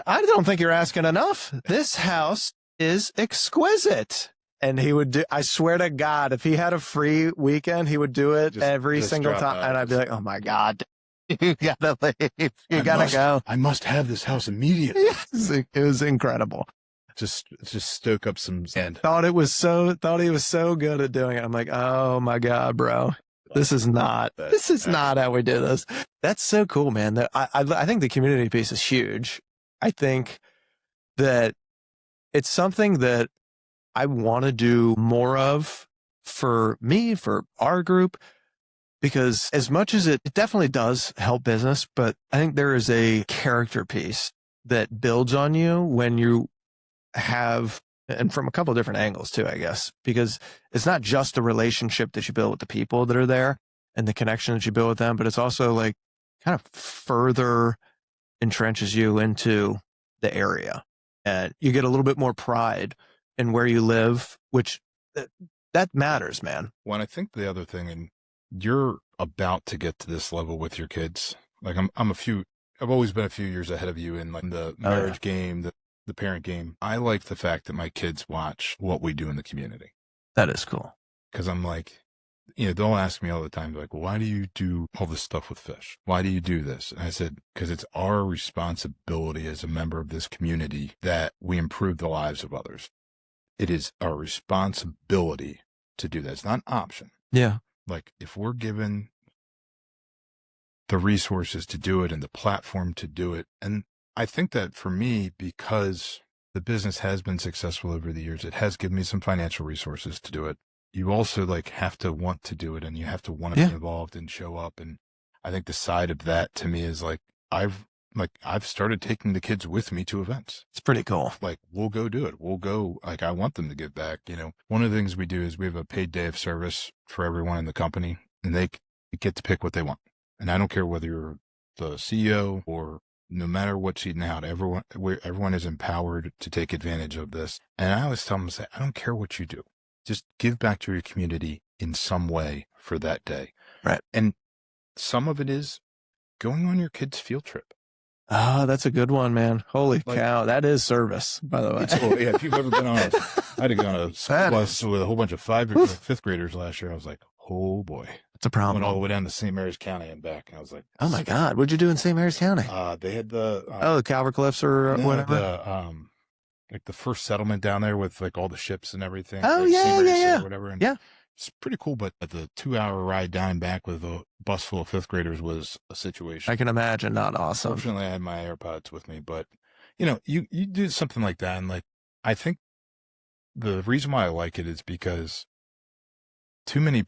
I don't think you're asking enough. This house is exquisite. And he would I swear to God, if he had a free weekend, he would do it every single time. And I'd be like, oh my God, you gotta leave. You gotta go. I must have this house immediately. It was incredible. Just stoke up some sand. Thought he was so good at doing it. I'm like, oh my God, bro. This is not how we do this. That's so cool, man. I think the community piece is huge. I think that it's something that I want to do more of for me, for our group, because as much as it definitely does help business, but I think there is a character piece that builds on you when you have, and from a couple of different angles too, I guess, because it's not just the relationship that you build with the people that are there and the connection that you build with them, but it's also like kind of further entrenches you into the area, and you get a little bit more pride in where you live, which that matters, man. Well, I think the other thing, and you're about to get to this level with your kids. Like I've always been a few years ahead of you in like the marriage game, the parent game. I like the fact that my kids watch what we do in the community. That is cool. Because I'm like, they'll ask me all the time, like, why do you do all this stuff with fish? Why do you do this? And I said, because it's our responsibility as a member of this community that we improve the lives of others. It is our responsibility to do that. It's not an option. Yeah. Like, if we're given the resources to do it and the platform to do it. And I think that for me, because the business has been successful over the years, it has given me some financial resources to do it. You also like have to want to do it, and you have to want to be involved and show up. And I think the side of that to me is like, I've started taking the kids with me to events. It's pretty cool. Like, we'll go do it. We'll go, like, I want them to give back. One of the things we do is we have a paid day of service for everyone in the company, and they get to pick what they want. And I don't care whether you're the CEO or no matter what seat in the house, everyone is empowered to take advantage of this. And I always tell them, I don't care what you do. Just give back to your community in some way for that day. Right. And some of it is going on your kid's field trip. Oh, that's a good one, man. Holy cow. That is service, by the way. Yeah, if you've ever been on I had to go on a bus with a whole bunch of fifth graders last year. I was like, oh boy. It's a problem. Went all the way down to St. Mary's County and back. And I was like, oh my God. What'd you do in St. Mary's County? They had the Calvert Cliffs or whatever. Like the first settlement down there with like all the ships and everything. Oh, like yeah. Whatever. And yeah. It's pretty cool, but the 2-hour ride down and back with a bus full of fifth graders was a situation. I can imagine. Not awesome. Fortunately, I had my AirPods with me, but you do something like that. And like, I think the reason why I like it is because too many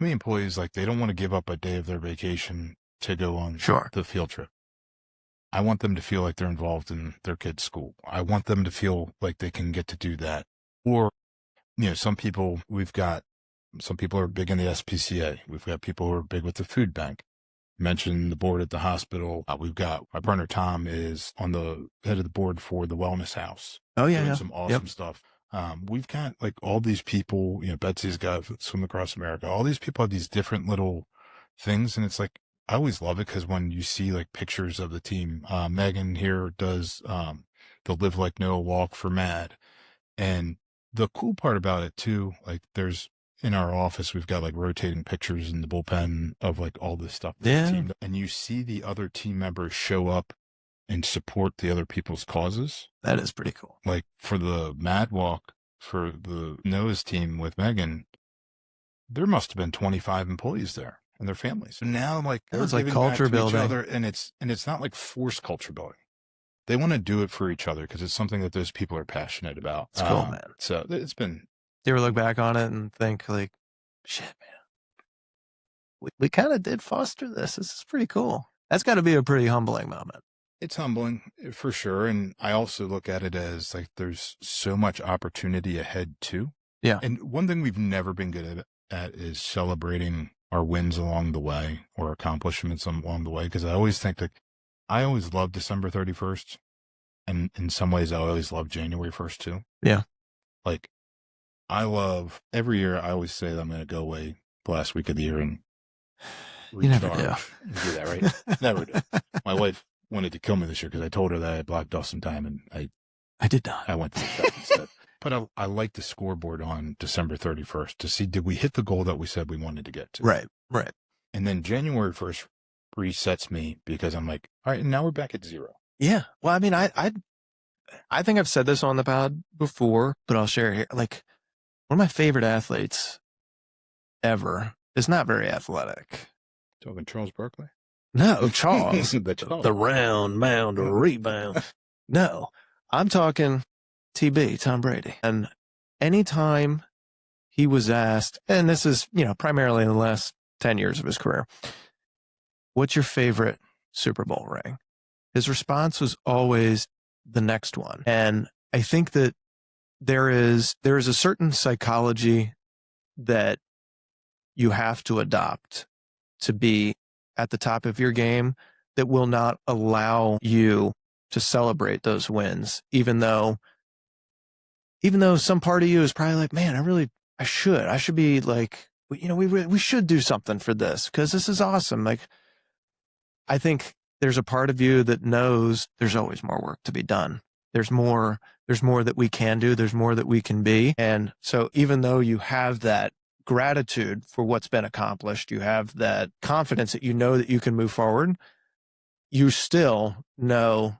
employees, like they don't want to give up a day of their vacation to go on the field trip. I want them to feel like they're involved in their kid's school. I want them to feel like they can get to do that. Or some people are big in the SPCA. We've got people who are big with the food bank. Mentioned the board at the hospital. We've got my partner Tom is on the head of the board for the wellness house. Oh yeah, doing some awesome stuff. We've got like all these people, Betsy's got Swim Across America. All these people have these different little things. And it's like, I always love it because when you see like pictures of the team, Megan here does the Live Like Noah walk for MAD. And the cool part about it too, like there's in our office, we've got like rotating pictures in the bullpen of like all this stuff. Yeah. The team, and you see the other team members show up and support the other people's causes. That is pretty cool. Like for the MAD walk for the Noah's team with Megan, there must have been 25 employees there and their families. So now like it was like culture building, and it's not like forced culture building. They want to do it for each other because it's something that those people are passionate about. It's cool, man. So it's been. You ever look back on it and think like, shit, man, we kind of did foster this. This is pretty cool. That's got to be a pretty humbling moment. It's humbling for sure. And I also look at it as like there's so much opportunity ahead too. Yeah. And one thing we've never been good at is celebrating our wins along the way or accomplishments along the way. Because I always think that I always love December 31st. And in some ways, I always love January 1st too. Yeah. Like I love every year. I always say that I'm going to go away the last week of the year and recharge. You never do. And do that, right? Never do. My wife wanted to kill me this year because I told her that I had blocked off some time and I did not. I went to that instead. But I like the scoreboard on December 31st to see, did we hit the goal that we said we wanted to get to? Right. And then January 1st resets me because I'm like, all right, now we're back at zero. Yeah. Well, I mean, I think I've said this on the pod before, but I'll share it here. Like one of my favorite athletes ever is not very athletic. Talking Charles Barkley? No, Charles. The round mound of rebound. No, I'm talking TB, Tom Brady. And anytime he was asked, and this is, primarily in the last 10 years of his career, what's your favorite Super Bowl ring? His response was always the next one. And I think that there is a certain psychology that you have to adopt to be at the top of your game that will not allow you to celebrate those wins, even though some part of you is probably like, man, I should be like, we should do something for this because this is awesome. Like, I think there's a part of you that knows there's always more work to be done. There's more that we can do. There's more that we can be. And so even though you have that gratitude for what's been accomplished, you have that confidence that you know that you can move forward, you still know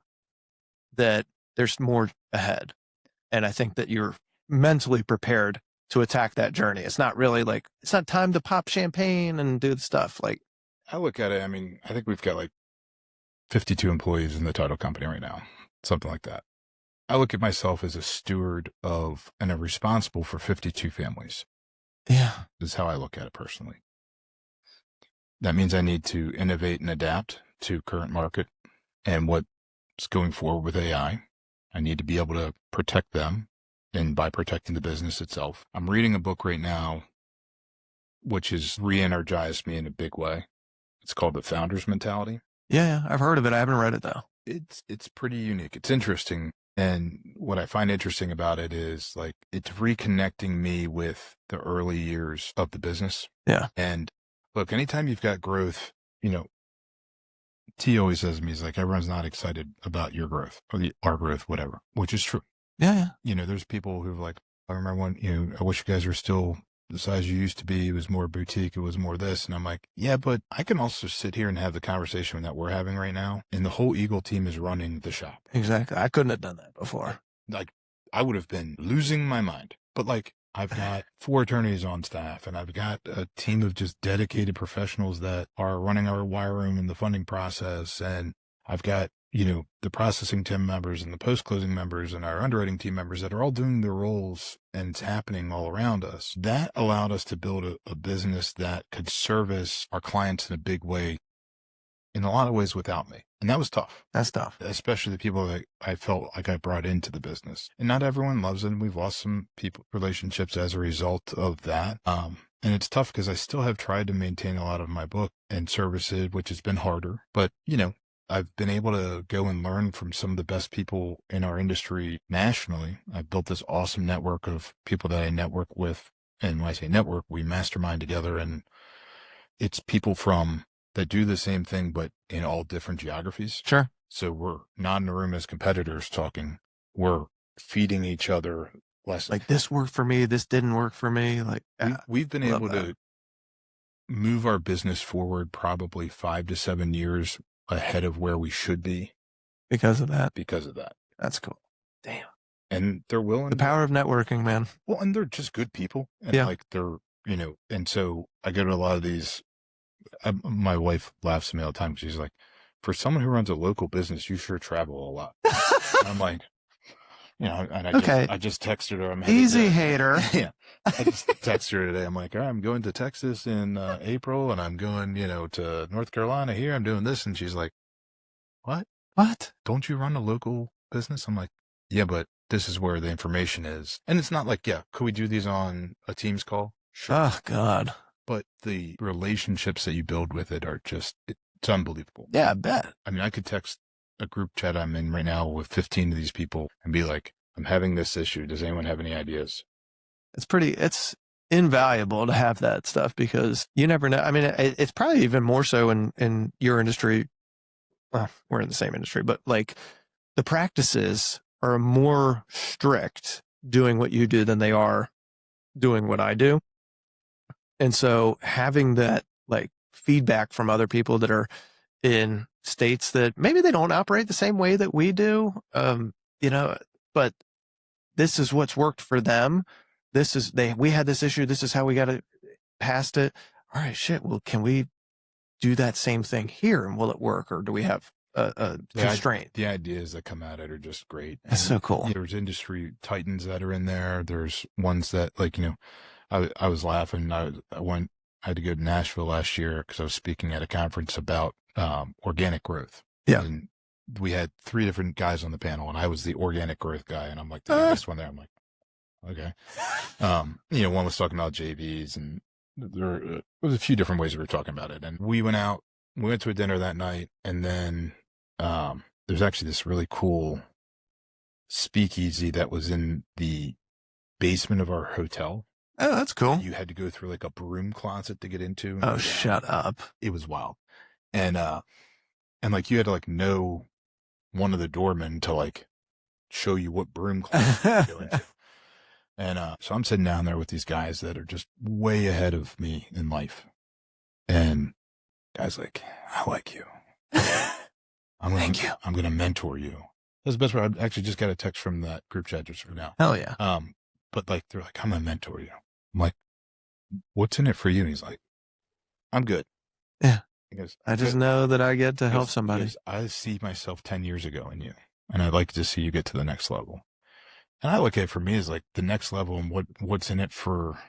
that there's more ahead. And I think that you're mentally prepared to attack that journey. It's not really like, it's not time to pop champagne and do the stuff. Like, I look at it, I mean, I think we've got like 52 employees in the title company right now, something like that. I look at myself as a steward of and I'm responsible for 52 families. Yeah. This is how I look at it personally. That means I need to innovate and adapt to current market and what's going forward with AI. I need to be able to protect them, and by protecting the business itself. I'm reading a book right now, which has re-energized me in a big way. It's called The Founder's Mentality. Yeah, I've heard of it. I haven't read it though. It's pretty unique. It's interesting. And what I find interesting about it is like, it's reconnecting me with the early years of the business. Yeah. And look, anytime you've got growth, T always says to me, he's like, everyone's not excited about your growth or our growth, whatever, which is true. Yeah. There's people who like, I remember when, I wish you guys were still the size you used to be. It was more boutique. It was more this. And I'm like, yeah, but I can also sit here and have the conversation that we're having right now. And the whole Eagle team is running the shop. Exactly. I couldn't have done that before. Like, I would have been losing my mind. But like, I've got 4 attorneys on staff, and I've got a team of just dedicated professionals that are running our wire room and the funding process. And I've got, the processing team members and the post-closing members and our underwriting team members that are all doing their roles, and it's happening all around us. That allowed us to build a business that could service our clients in a big way in a lot of ways without me. And that was tough. That's tough. Especially the people that I felt like I brought into the business. And not everyone loves it. And we've lost some relationships as a result of that. And it's tough because I still have tried to maintain a lot of my book and services, which has been harder. But, I've been able to go and learn from some of the best people in our industry nationally. I've built this awesome network of people that I network with. And when I say network, we mastermind together, and it's people that do the same thing, but in all different geographies. Sure. So we're not in a room as competitors talking. We're feeding each other lessons. Like, this worked for me. This didn't work for me. Like, we've been able to move our business forward probably 5 to 7 years ahead of where we should be. Because of that. That's cool. Damn. And they're willing. The power of networking, man. Well, and they're just good people. And yeah. Like they're, and so I go to a lot of these. My wife laughs at me all the time. She's like, for someone who runs a local business, you sure travel a lot. I'm like, and I just texted her. I'm easy hater. Yeah. I just texted her today. I'm like, all right, I'm going to Texas in April, and I'm going, to North Carolina here. I'm doing this. And she's like, what? Don't you run a local business? I'm like, yeah, but this is where the information is. And it's not like, could we do these on a Teams call? Sure. Oh, God. But the relationships that you build with it are just, it's unbelievable. Yeah, I bet. I mean, I could text a group chat I'm in right now with 15 of these people and be like, I'm having this issue. Does anyone have any ideas? It's invaluable to have that stuff because you never know. I mean, it's probably even more so in your industry. Well, we're in the same industry, but like the practices are more strict doing what you do than they are doing what I do. And so having that like feedback from other people that are in states that maybe they don't operate the same way that we do, but this is what's worked for them. We had this issue. This is how we got it past it. All right, shit. Well, can we do that same thing here? And will it work? Or do we have a constraint? The ideas that come out of it are just great. That's so cool. There's industry titans that are in there. There's ones that like, I was laughing. I had to go to Nashville last year because I was speaking at a conference about organic growth. Yeah. And we had 3 different guys on the panel, and I was the organic growth guy. And I'm like, the youngest one there. I'm like, okay. One was talking about JVs, and there was a few different ways we were talking about it. And we went to a dinner that night, and then there's actually this really cool speakeasy that was in the basement of our hotel. Oh, that's cool. You had to go through like a broom closet to get into. Oh, shut up. It was wild. And like you had to like know one of the doormen to like show you what broom closet to go into. And so I'm sitting down there with these guys that are just way ahead of me in life. And guys like, I like you. Thank you. I'm going to mentor you. That's the best part. I actually just got a text from that group chat just for now. Hell yeah. But like, they're like, I'm going to mentor you. I'm like, what's in it for you? And he's like, I'm good. Yeah. He goes, I just know that I get to help somebody. I see myself 10 years ago in you, and I'd like to see you get to the next level. And I look at it for me as like the next level, and what's in it for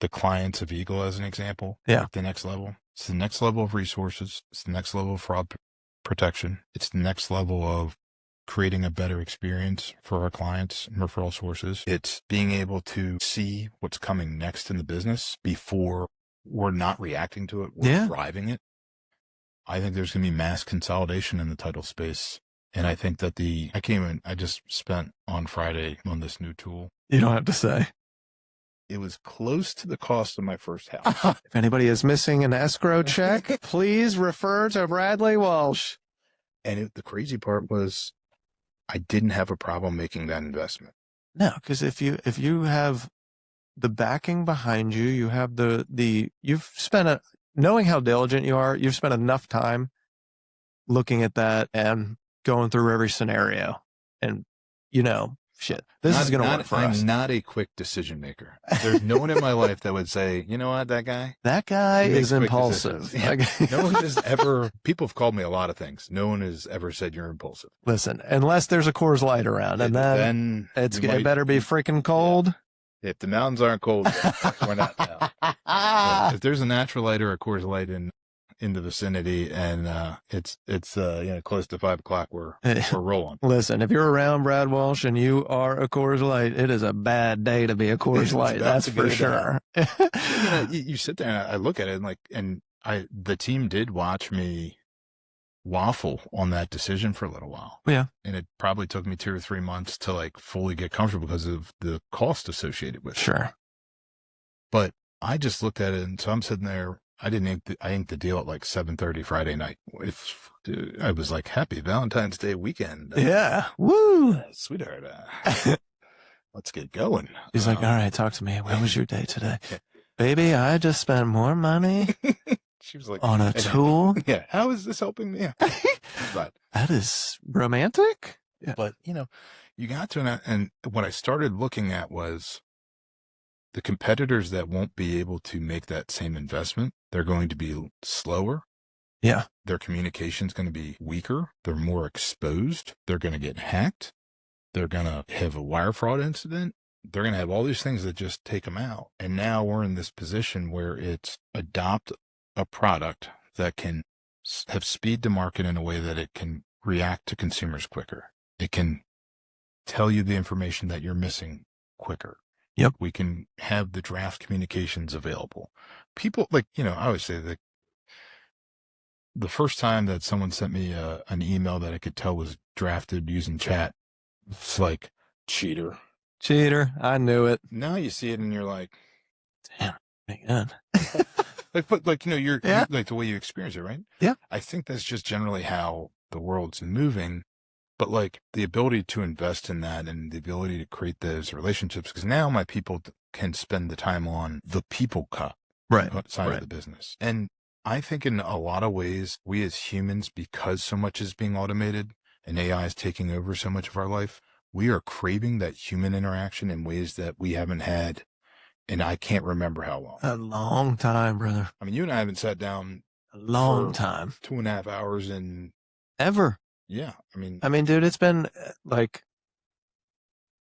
the clients of Eagle as an example. Yeah. Like the next level. It's the next level of resources. It's the next level of fraud protection. It's the next level of creating a better experience for our clients and referral sources. It's being able to see what's coming next in the business before we're not reacting to it. We're driving it. I think there's going to be mass consolidation in the title space. And I think that I just spent on Friday on this new tool. You don't have to say. It was close to the cost of my first house. If anybody is missing an escrow check, please refer to Bradley Walsh. And the crazy part was I didn't have a problem making that investment. No, because if you have the backing behind you, you have you've spent knowing how diligent you are, you've spent enough time looking at that and going through every scenario. And, shit, this is going to work for us. I'm not a quick decision maker. There's no one in my life that would say, you know what, that guy is impulsive. Yeah. No one has ever, people have called me a lot of things. No one has ever said you're impulsive. Listen, unless there's a Coors Light around, and then it better be freaking cold. Yeah. If the mountains aren't cold, we're not now. If there's a natural light or a Coors Light in in the vicinity, and it's close to 5 o'clock. We're rolling. Listen, if you're around Brad Walsh and you are a Coors Light, it is a bad day to be a Coors Light. That's for sure. You sit there and I look at it and the team did watch me waffle on that decision for a little while. Yeah. And it probably took me 2 or 3 months to like fully get comfortable because of the cost associated with it. Sure. But I just looked at it, and so I'm sitting there. I inked the deal at like 7:30 Friday night. I was like, happy Valentine's Day weekend. Yeah. Woo. Sweetheart. Let's get going. He's like, all right, talk to me. When was your day today? Baby, I just spent more money. She was like, on a tool. Yeah. How is this helping me? But that is romantic. Yeah. But you got to, and what I started looking at was the competitors that won't be able to make that same investment. They're going to be slower. Yeah. Their communication's going to be weaker. They're more exposed. They're going to get hacked. They're going to have a wire fraud incident. They're going to have all these things that just take them out. And now we're in this position where it's adopt a product that can have speed to market in a way that it can react to consumers quicker. It can tell you the information that you're missing quicker. Yep. We can have the draft communications available. People I always say that the first time that someone sent me an email that I could tell was drafted using chat, it's like, cheater. I knew it. Now you see it and you're like, damn, man. You're like the way you experience it, right? Yeah. I think that's just generally how the world's moving. But like the ability to invest in that and the ability to create those relationships, because now my people can spend the time on the people side of the business. And I think in a lot of ways, we as humans, because so much is being automated and AI is taking over so much of our life, we are craving that human interaction in ways that we haven't had. And I can't remember how long. A long time, brother. I mean, you and I haven't sat down a long time, 2.5 hours in ever. Yeah. I mean, dude, it's been like,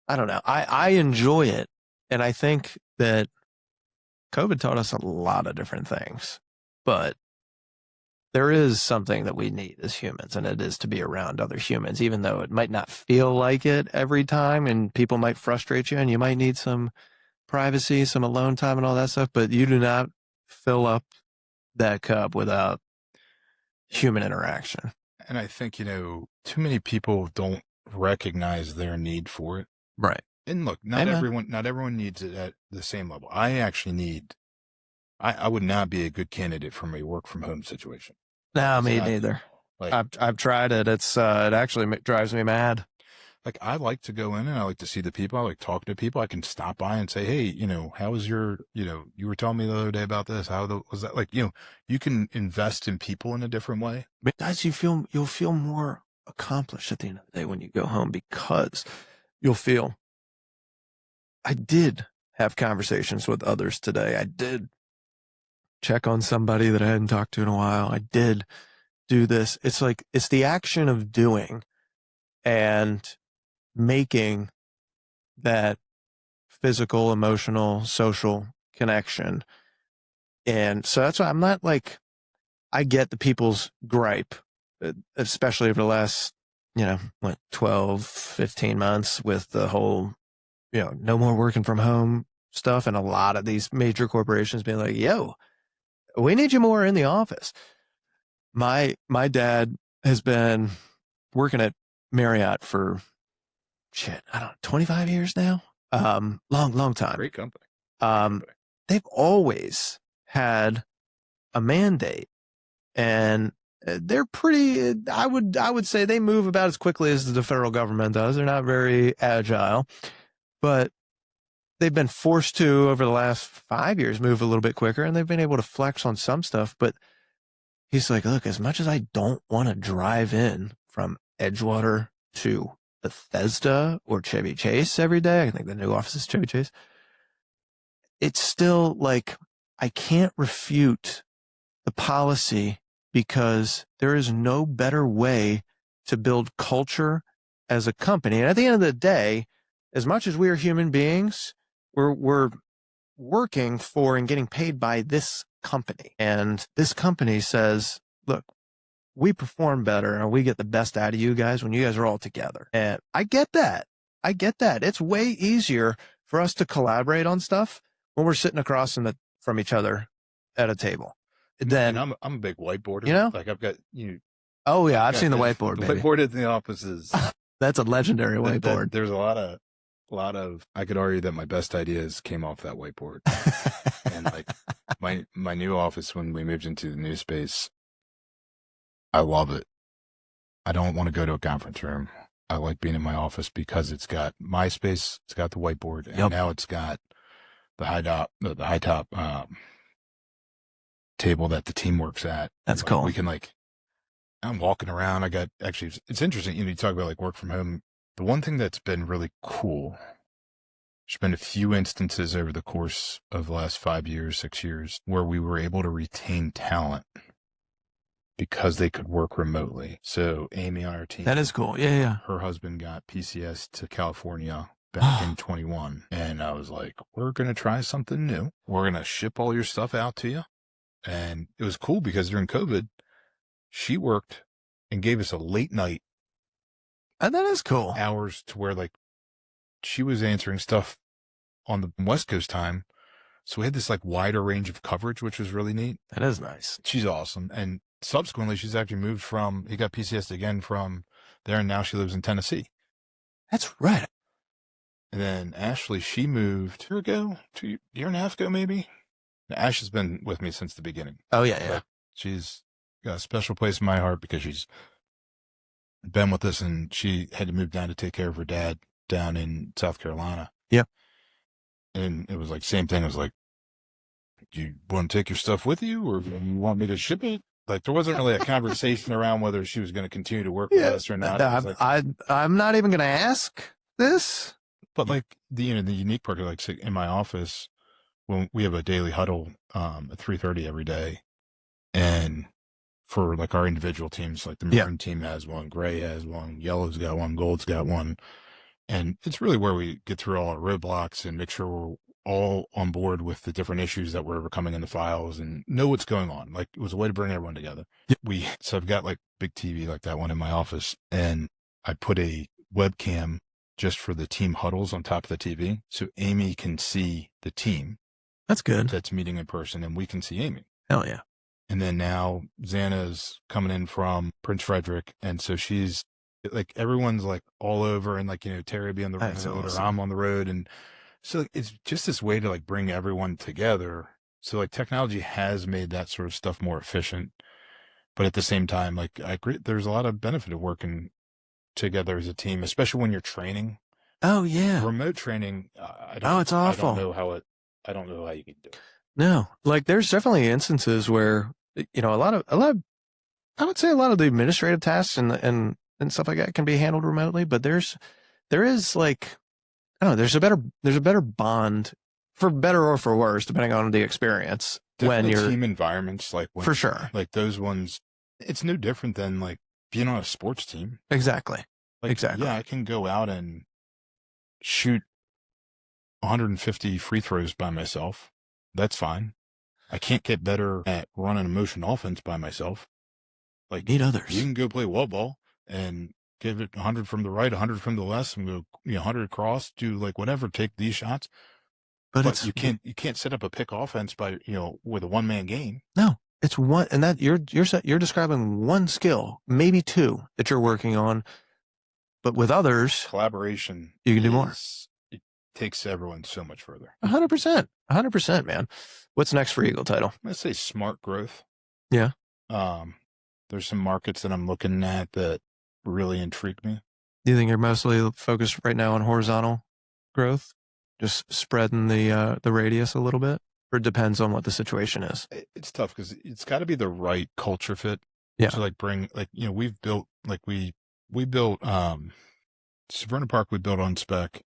I don't know. I enjoy it. And I think that COVID taught us a lot of different things, but there is something that we need as humans, and it is to be around other humans, even though it might not feel like it every time, and people might frustrate you, and you might need some privacy, some alone time and all that stuff, but you do not fill up that cup without human interaction. And I think, too many people don't recognize their need for it. Right. And look, not everyone needs it at the same level. I actually I would not be a good candidate for a work from home situation. No, me neither. Like, I've tried it. It actually drives me mad. Like, I like to go in and I like to see the people. I like talking to people. I can stop by and say, hey, how was your, you were telling me the other day about this. Was that? Like, you can invest in people in a different way. But guys, you'll feel more accomplished at the end of the day when you go home, because you'll feel, I did have conversations with others today. I did check on somebody that I hadn't talked to in a while. I did do this. It's like, it's the action of doing and making that physical, emotional, social connection. And so that's why I'm not like, I get the people's gripe, especially over the last, 12, 15 months with the whole, no more working from home stuff. And a lot of these major corporations being like, yo, we need you more in the office. My dad has been working at Marriott for 25 years now. Long time. Great company. They've always had a mandate, and they're pretty, I would say they move about as quickly as the federal government does. They're not very agile, but they've been forced to, over the last 5 years, move a little bit quicker, and they've been able to flex on some stuff. But he's like, look, as much as I don't want to drive in from Edgewater to Bethesda or Chevy Chase every day, I think the new office is Chevy Chase, it's still like, I can't refute the policy, because there is no better way to build culture as a company. And at the end of the day, as much as we are human beings, we're working for and getting paid by this company, and this company says, look, we perform better and we get the best out of you guys when you guys are all together. And I get that. It's way easier for us to collaborate on stuff when we're sitting across from each other at a table. Then I'm a big whiteboarder. You know? Like I've got Oh yeah, I've seen the whiteboard. The baby. whiteboard at the office is That's a legendary whiteboard. There's a lot of. I could argue that my best ideas came off that whiteboard. And like my new office, when we moved into the new space, I love it. I don't want to go to a conference room. I like being in my office because it's got my space, it's got the whiteboard, and now it's got the high top table that the team works at. That's cool. We can I'm walking around. It's interesting. You talk about like work from home. The one thing that's been really cool, there's been a few instances over the course of the last 5 years, 6 years, where we were able to retain talent because they could work remotely. So Amy on our team. That is cool. Yeah. Her husband got PCS to California back in 21. And I was like, we're going to try something new. We're going to ship all your stuff out to you. And it was cool because during COVID, she worked and gave us a late night. And that is cool. Hours to where she was answering stuff on the West Coast time. So we had this wider range of coverage, which was really neat. That is nice. She's awesome. And subsequently, she's actually moved he got PCS again from there, and now she lives in Tennessee. That's right. And then Ashley, she moved a year and a half ago, maybe. Now, Ash has been with me since the beginning. Oh, yeah. But she's got a special place in my heart because she's been with us, and she had to move down to take care of her dad down in South Carolina. Yep. And it was same thing. It was do you want to take your stuff with you, or do you want me to ship it? There wasn't really a conversation around whether she was going to continue to work with us or not. I'm not even going to ask this. But the unique part of in my office, when we have a daily huddle at 3:30 every day, and for our individual teams, the maroon team has one, gray has one, yellow's got one, gold's got one, and it's really where we get through all our roadblocks and make sure we're all on board with the different issues that were coming in the files and know what's going on. It was a way to bring everyone together. So I've got big TV like that one in my office, and I put a webcam just for the team huddles on top of the TV. So Amy can see the team. That's good. That's meeting in person, and we can see Amy. Hell yeah. And then now Xana's coming in from Prince Frederick. And so she's everyone's all over, and Terry will be on the road, awesome. Or I'm on the road. And so it's just this way to bring everyone together. So technology has made that sort of stuff more efficient, but at the same time, I agree, there's a lot of benefit of working together as a team, especially when you're training. Oh yeah. Remote training. It's awful. I don't know how you can do it. No, there's definitely instances where, a lot of, I would say a lot of the administrative tasks and stuff like that can be handled remotely, but there is I don't know, there's a better bond, for better or for worse, depending on the experience. Definitely when you're team environments, for sure, those ones, it's no different than being on a sports team. Exactly. Exactly. Yeah, I can go out and shoot 150 free throws by myself. That's fine. I can't get better at running a motion offense by myself. Need others. You can go play wall ball and give it 100 from the right, 100 from the left, and go 100 across, do whatever, take these shots. But you can't set up a pick offense by with a one-man game. No, it's one, and that you're describing one skill, maybe two that you're working on, but with others, collaboration, you can do more. It takes everyone so much further. 100%, man. What's next for Eagle Title? I'm gonna say smart growth. Yeah. There's some markets that I'm looking at that really intrigue me. Do you think you're mostly focused right now on horizontal growth? Just spreading the radius a little bit? Or it depends on what the situation is? It's tough because it's got to be the right culture fit. Yeah. So we've built, we built, Severna Park, we built on spec.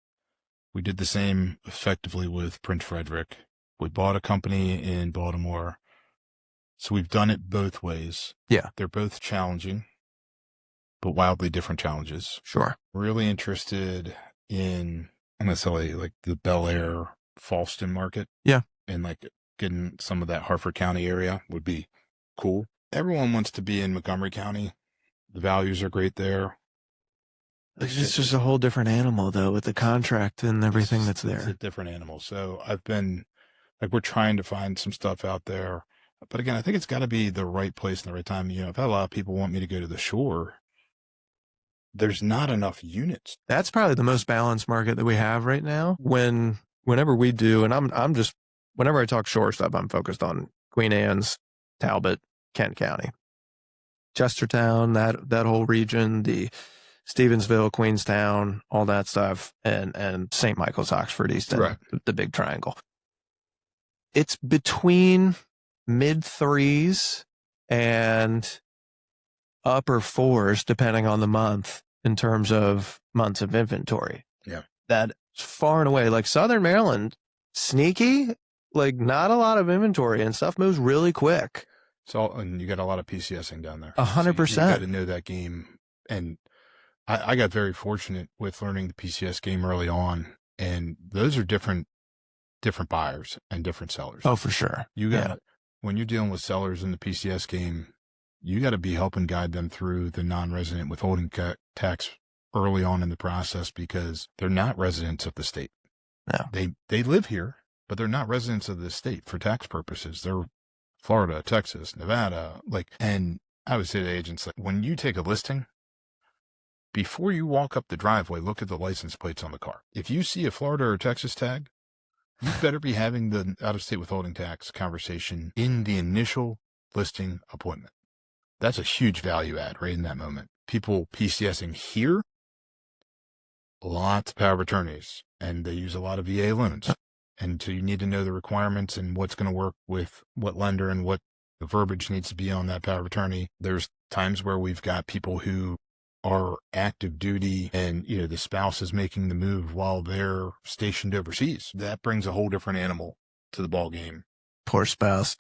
We did the same effectively with Prince Frederick. We bought a company in Baltimore. So we've done it both ways. Yeah. They're both challenging, but wildly different challenges. Sure. Really interested in, I'm going to say the Bel Air, Falston market. Yeah. And getting some of that Harford County area would be cool. Everyone wants to be in Montgomery County. The values are great there. It's just a whole different animal, though, with the contract and everything that's there. It's a different animal. So we're trying to find some stuff out there. But again, I think it's got to be the right place and the right time. I've had a lot of people want me to go to the shore. There's not enough units. That's probably the most balanced market that we have right now. Whenever we do, and I'm just, whenever I talk shore stuff, I'm focused on Queen Anne's, Talbot, Kent County, Chestertown, that whole region, the Stevensville, Queenstown, all that stuff, and St. Michael's, Oxford, Easton, right. The big triangle. It's between mid 3s and upper 4s, depending on the month, in terms of months of inventory. Yeah. That's far and away. Like Southern Maryland, sneaky, like not a lot of inventory and stuff moves really quick. And you got a lot of PCSing down there. 100%. So you got to know that game. And I got very fortunate with learning the PCS game early on. And those are different buyers and different sellers. Oh, for sure. When you're dealing with sellers in the PCS game, you got to be helping guide them through the non-resident withholding tax early on in the process, because they're not residents of the state. No. They live here, but they're not residents of the state for tax purposes. They're Florida, Texas, Nevada, and I would say to agents, when you take a listing, before you walk up the driveway, look at the license plates on the car. If you see a Florida or Texas tag, you better be having the out-of-state withholding tax conversation in the initial listing appointment. That's a huge value add right in that moment. People PCSing here, lots of power of attorneys, and they use a lot of VA loans. And so you need to know the requirements and what's going to work with what lender and what the verbiage needs to be on that power of attorney. There's times where we've got people who are active duty and, the spouse is making the move while they're stationed overseas. That brings a whole different animal to the ball game. Poor spouse.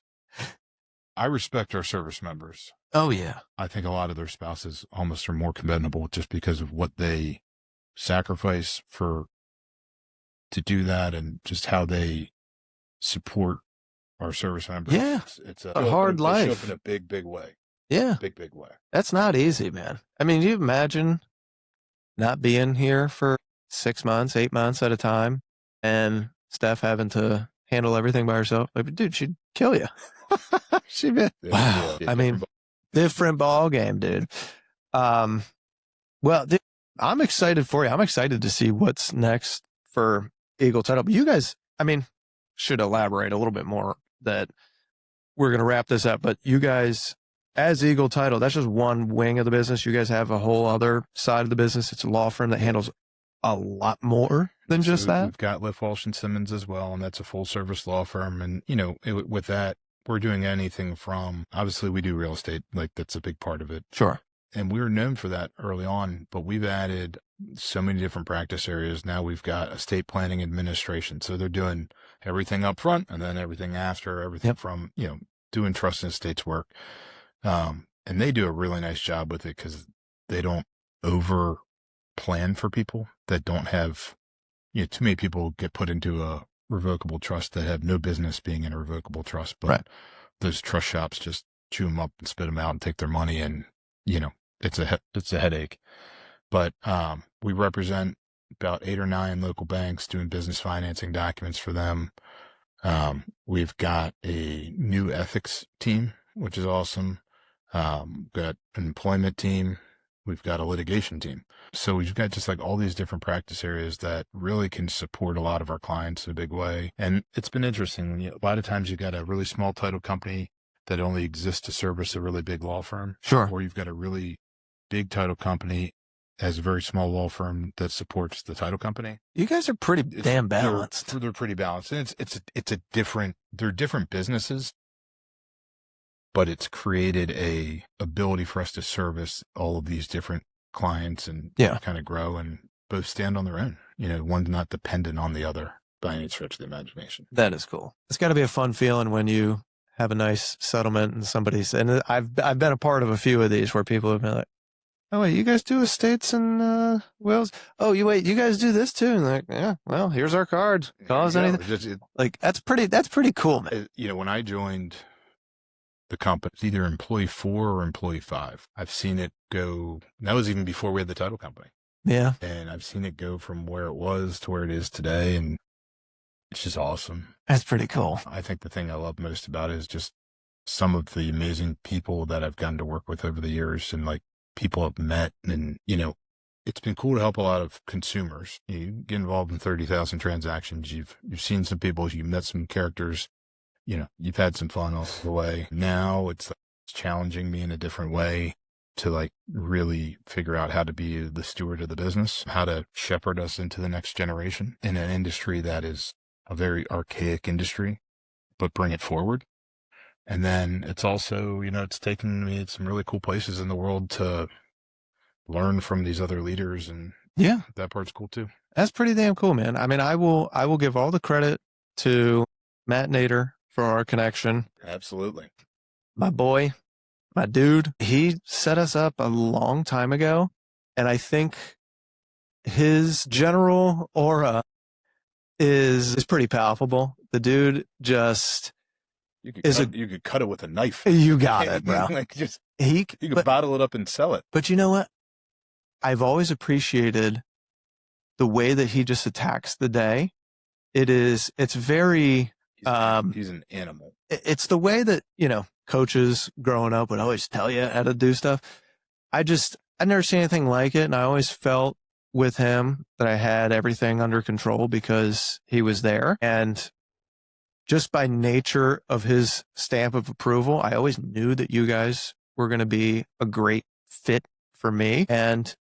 I respect our service members. Oh, yeah. I think a lot of their spouses almost are more commendable just because of what they sacrifice to do that, and just how they support our service members. Yeah. It's a hard life. They show up in a big, big way. Yeah. Big, big way. That's not easy, man. I mean, you imagine not being here for 6 months, 8 months at a time, and Steph having to handle everything by herself. Like, dude, she'd kill you. Wow. I mean, different ball game, dude. Well, dude, I'm excited for you. I'm excited to see what's next for Eagle Title. But you guys, I mean, should elaborate a little bit more that we're going to wrap this up. But you guys, as Eagle Title, that's just one wing of the business. You guys have a whole other side of the business. It's a law firm that handles a lot more than just that. We've got Liff, Walsh, and Simmons as well, and that's a full-service law firm. And, with that, we're doing anything from, obviously, we do real estate. That's a big part of it. Sure. And we were known for that early on, but we've added so many different practice areas. Now we've got estate planning administration. So they're doing everything up front and then everything after, everything from, doing trust and estates work. And they do a really nice job with it because they don't over plan for people that don't have, too many people get put into a revocable trust that have no business being in a revocable trust. But those trust shops just chew them up and spit them out and take their money, and, it's a headache. But we represent about 8 or 9 local banks doing business financing documents for them. We've got a new ethics team, which is awesome. Got an employment team. We've got a litigation team. So we've got just all these different practice areas that really can support a lot of our clients in a big way. And it's been interesting. A lot of times you've got a really small title company that only exists to service a really big law firm. Sure. Or you've got a really big title company as a very small law firm that supports the title company. You guys are pretty damn balanced. They're pretty balanced. And they're different businesses, but it's created a ability for us to service all of these different clients and kind of grow and both stand on their own. One's not dependent on the other by any stretch of the imagination. That is cool. It's got to be a fun feeling when you have a nice settlement and and I've been a part of a few of these where people have been like, oh wait, you guys do estates in Wales? Oh, you guys do this too? And they're like, yeah, well, here's our card. Call us anything. Like that's pretty cool, man. When I joined the company, it's either employee 4 or employee 5. I've seen it go. That was even before we had the title company. Yeah. And I've seen it go from where it was to where it is today. And it's just awesome. That's pretty cool. I think the thing I love most about it is just some of the amazing people that I've gotten to work with over the years, and like people I've met. And, it's been cool to help a lot of consumers. You get involved in 30,000 transactions. You've seen some people, you've met some characters, you've had some fun all the way. Now it's challenging me in a different way to like really figure out how to be the steward of the business, how to shepherd us into the next generation in an industry that is a very archaic industry, but bring it forward. And then it's also, it's taken me to some really cool places in the world to learn from these other leaders. And yeah, that part's cool too. That's pretty damn cool, man. I mean, I will give all the credit to Matt Nader for our connection. Absolutely. My boy, my dude, he set us up a long time ago. And I think his general aura is pretty palpable. The dude just you could cut it with a knife. You got it, bro. You could bottle it up and sell it. But you know what? I've always appreciated the way that he just attacks the day. It's very, he's an animal. It's the way that, coaches growing up would always tell you how to do stuff. I never seen anything like it. And I always felt with him that I had everything under control because he was there. And just by nature of his stamp of approval, I always knew that you guys were going to be a great fit for me. And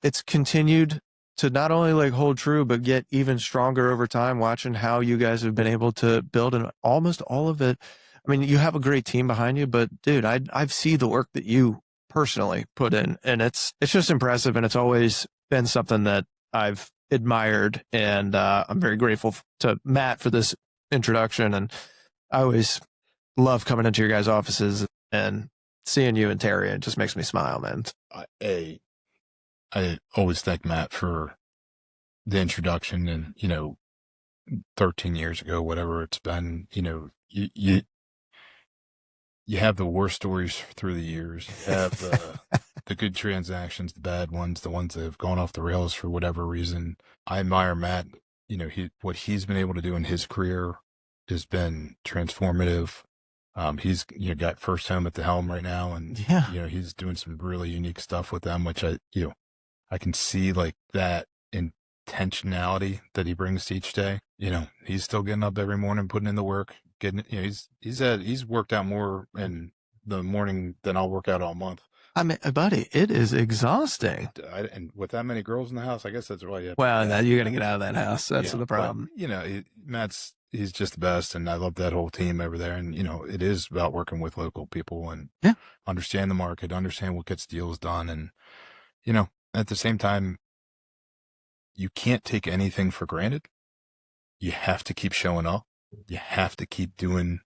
it's continued to not only like hold true, but get even stronger over time, watching how you guys have been able to build and almost all of it. I mean, you have a great team behind you, but dude, I've seen the work that you personally put in, and it's just impressive. And it's always been something that I've admired. And I'm very grateful to Matt for this introduction. And I always love coming into your guys' offices and seeing you and Terry. It just makes me smile, man. I always thank Matt for the introduction, and 13 years ago, whatever it's been, you have the worst stories through the years. You have the good transactions, the bad ones, the ones that have gone off the rails for whatever reason. I admire Matt. What he's been able to do in his career has been transformative. He's got First Home at the helm right now, and he's doing some really unique stuff with them, which I can see like that intentionality that he brings to each day. He's still getting up every morning, putting in the work, he's worked out more in the morning than I'll work out all month. I mean, buddy, it is exhausting. And with that many girls in the house, I guess that's why. Well, you got to get out of that house. That's the problem. But, he's just the best, and I love that whole team over there. And it is about working with local people and understand the market, understand what gets deals done, and at the same time, you can't take anything for granted. You have to keep showing up. You have to keep doing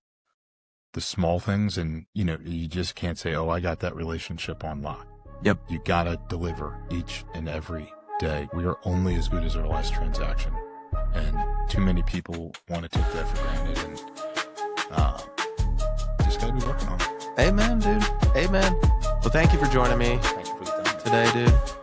the small things, and you just can't say, "Oh, I got that relationship on lock." Yep. You gotta deliver each and every day. We are only as good as our last transaction, and too many people want to take that for granted, and just gotta be working on it. Amen, dude. Amen. Well, thank you for joining me Thank you for the time today, dude.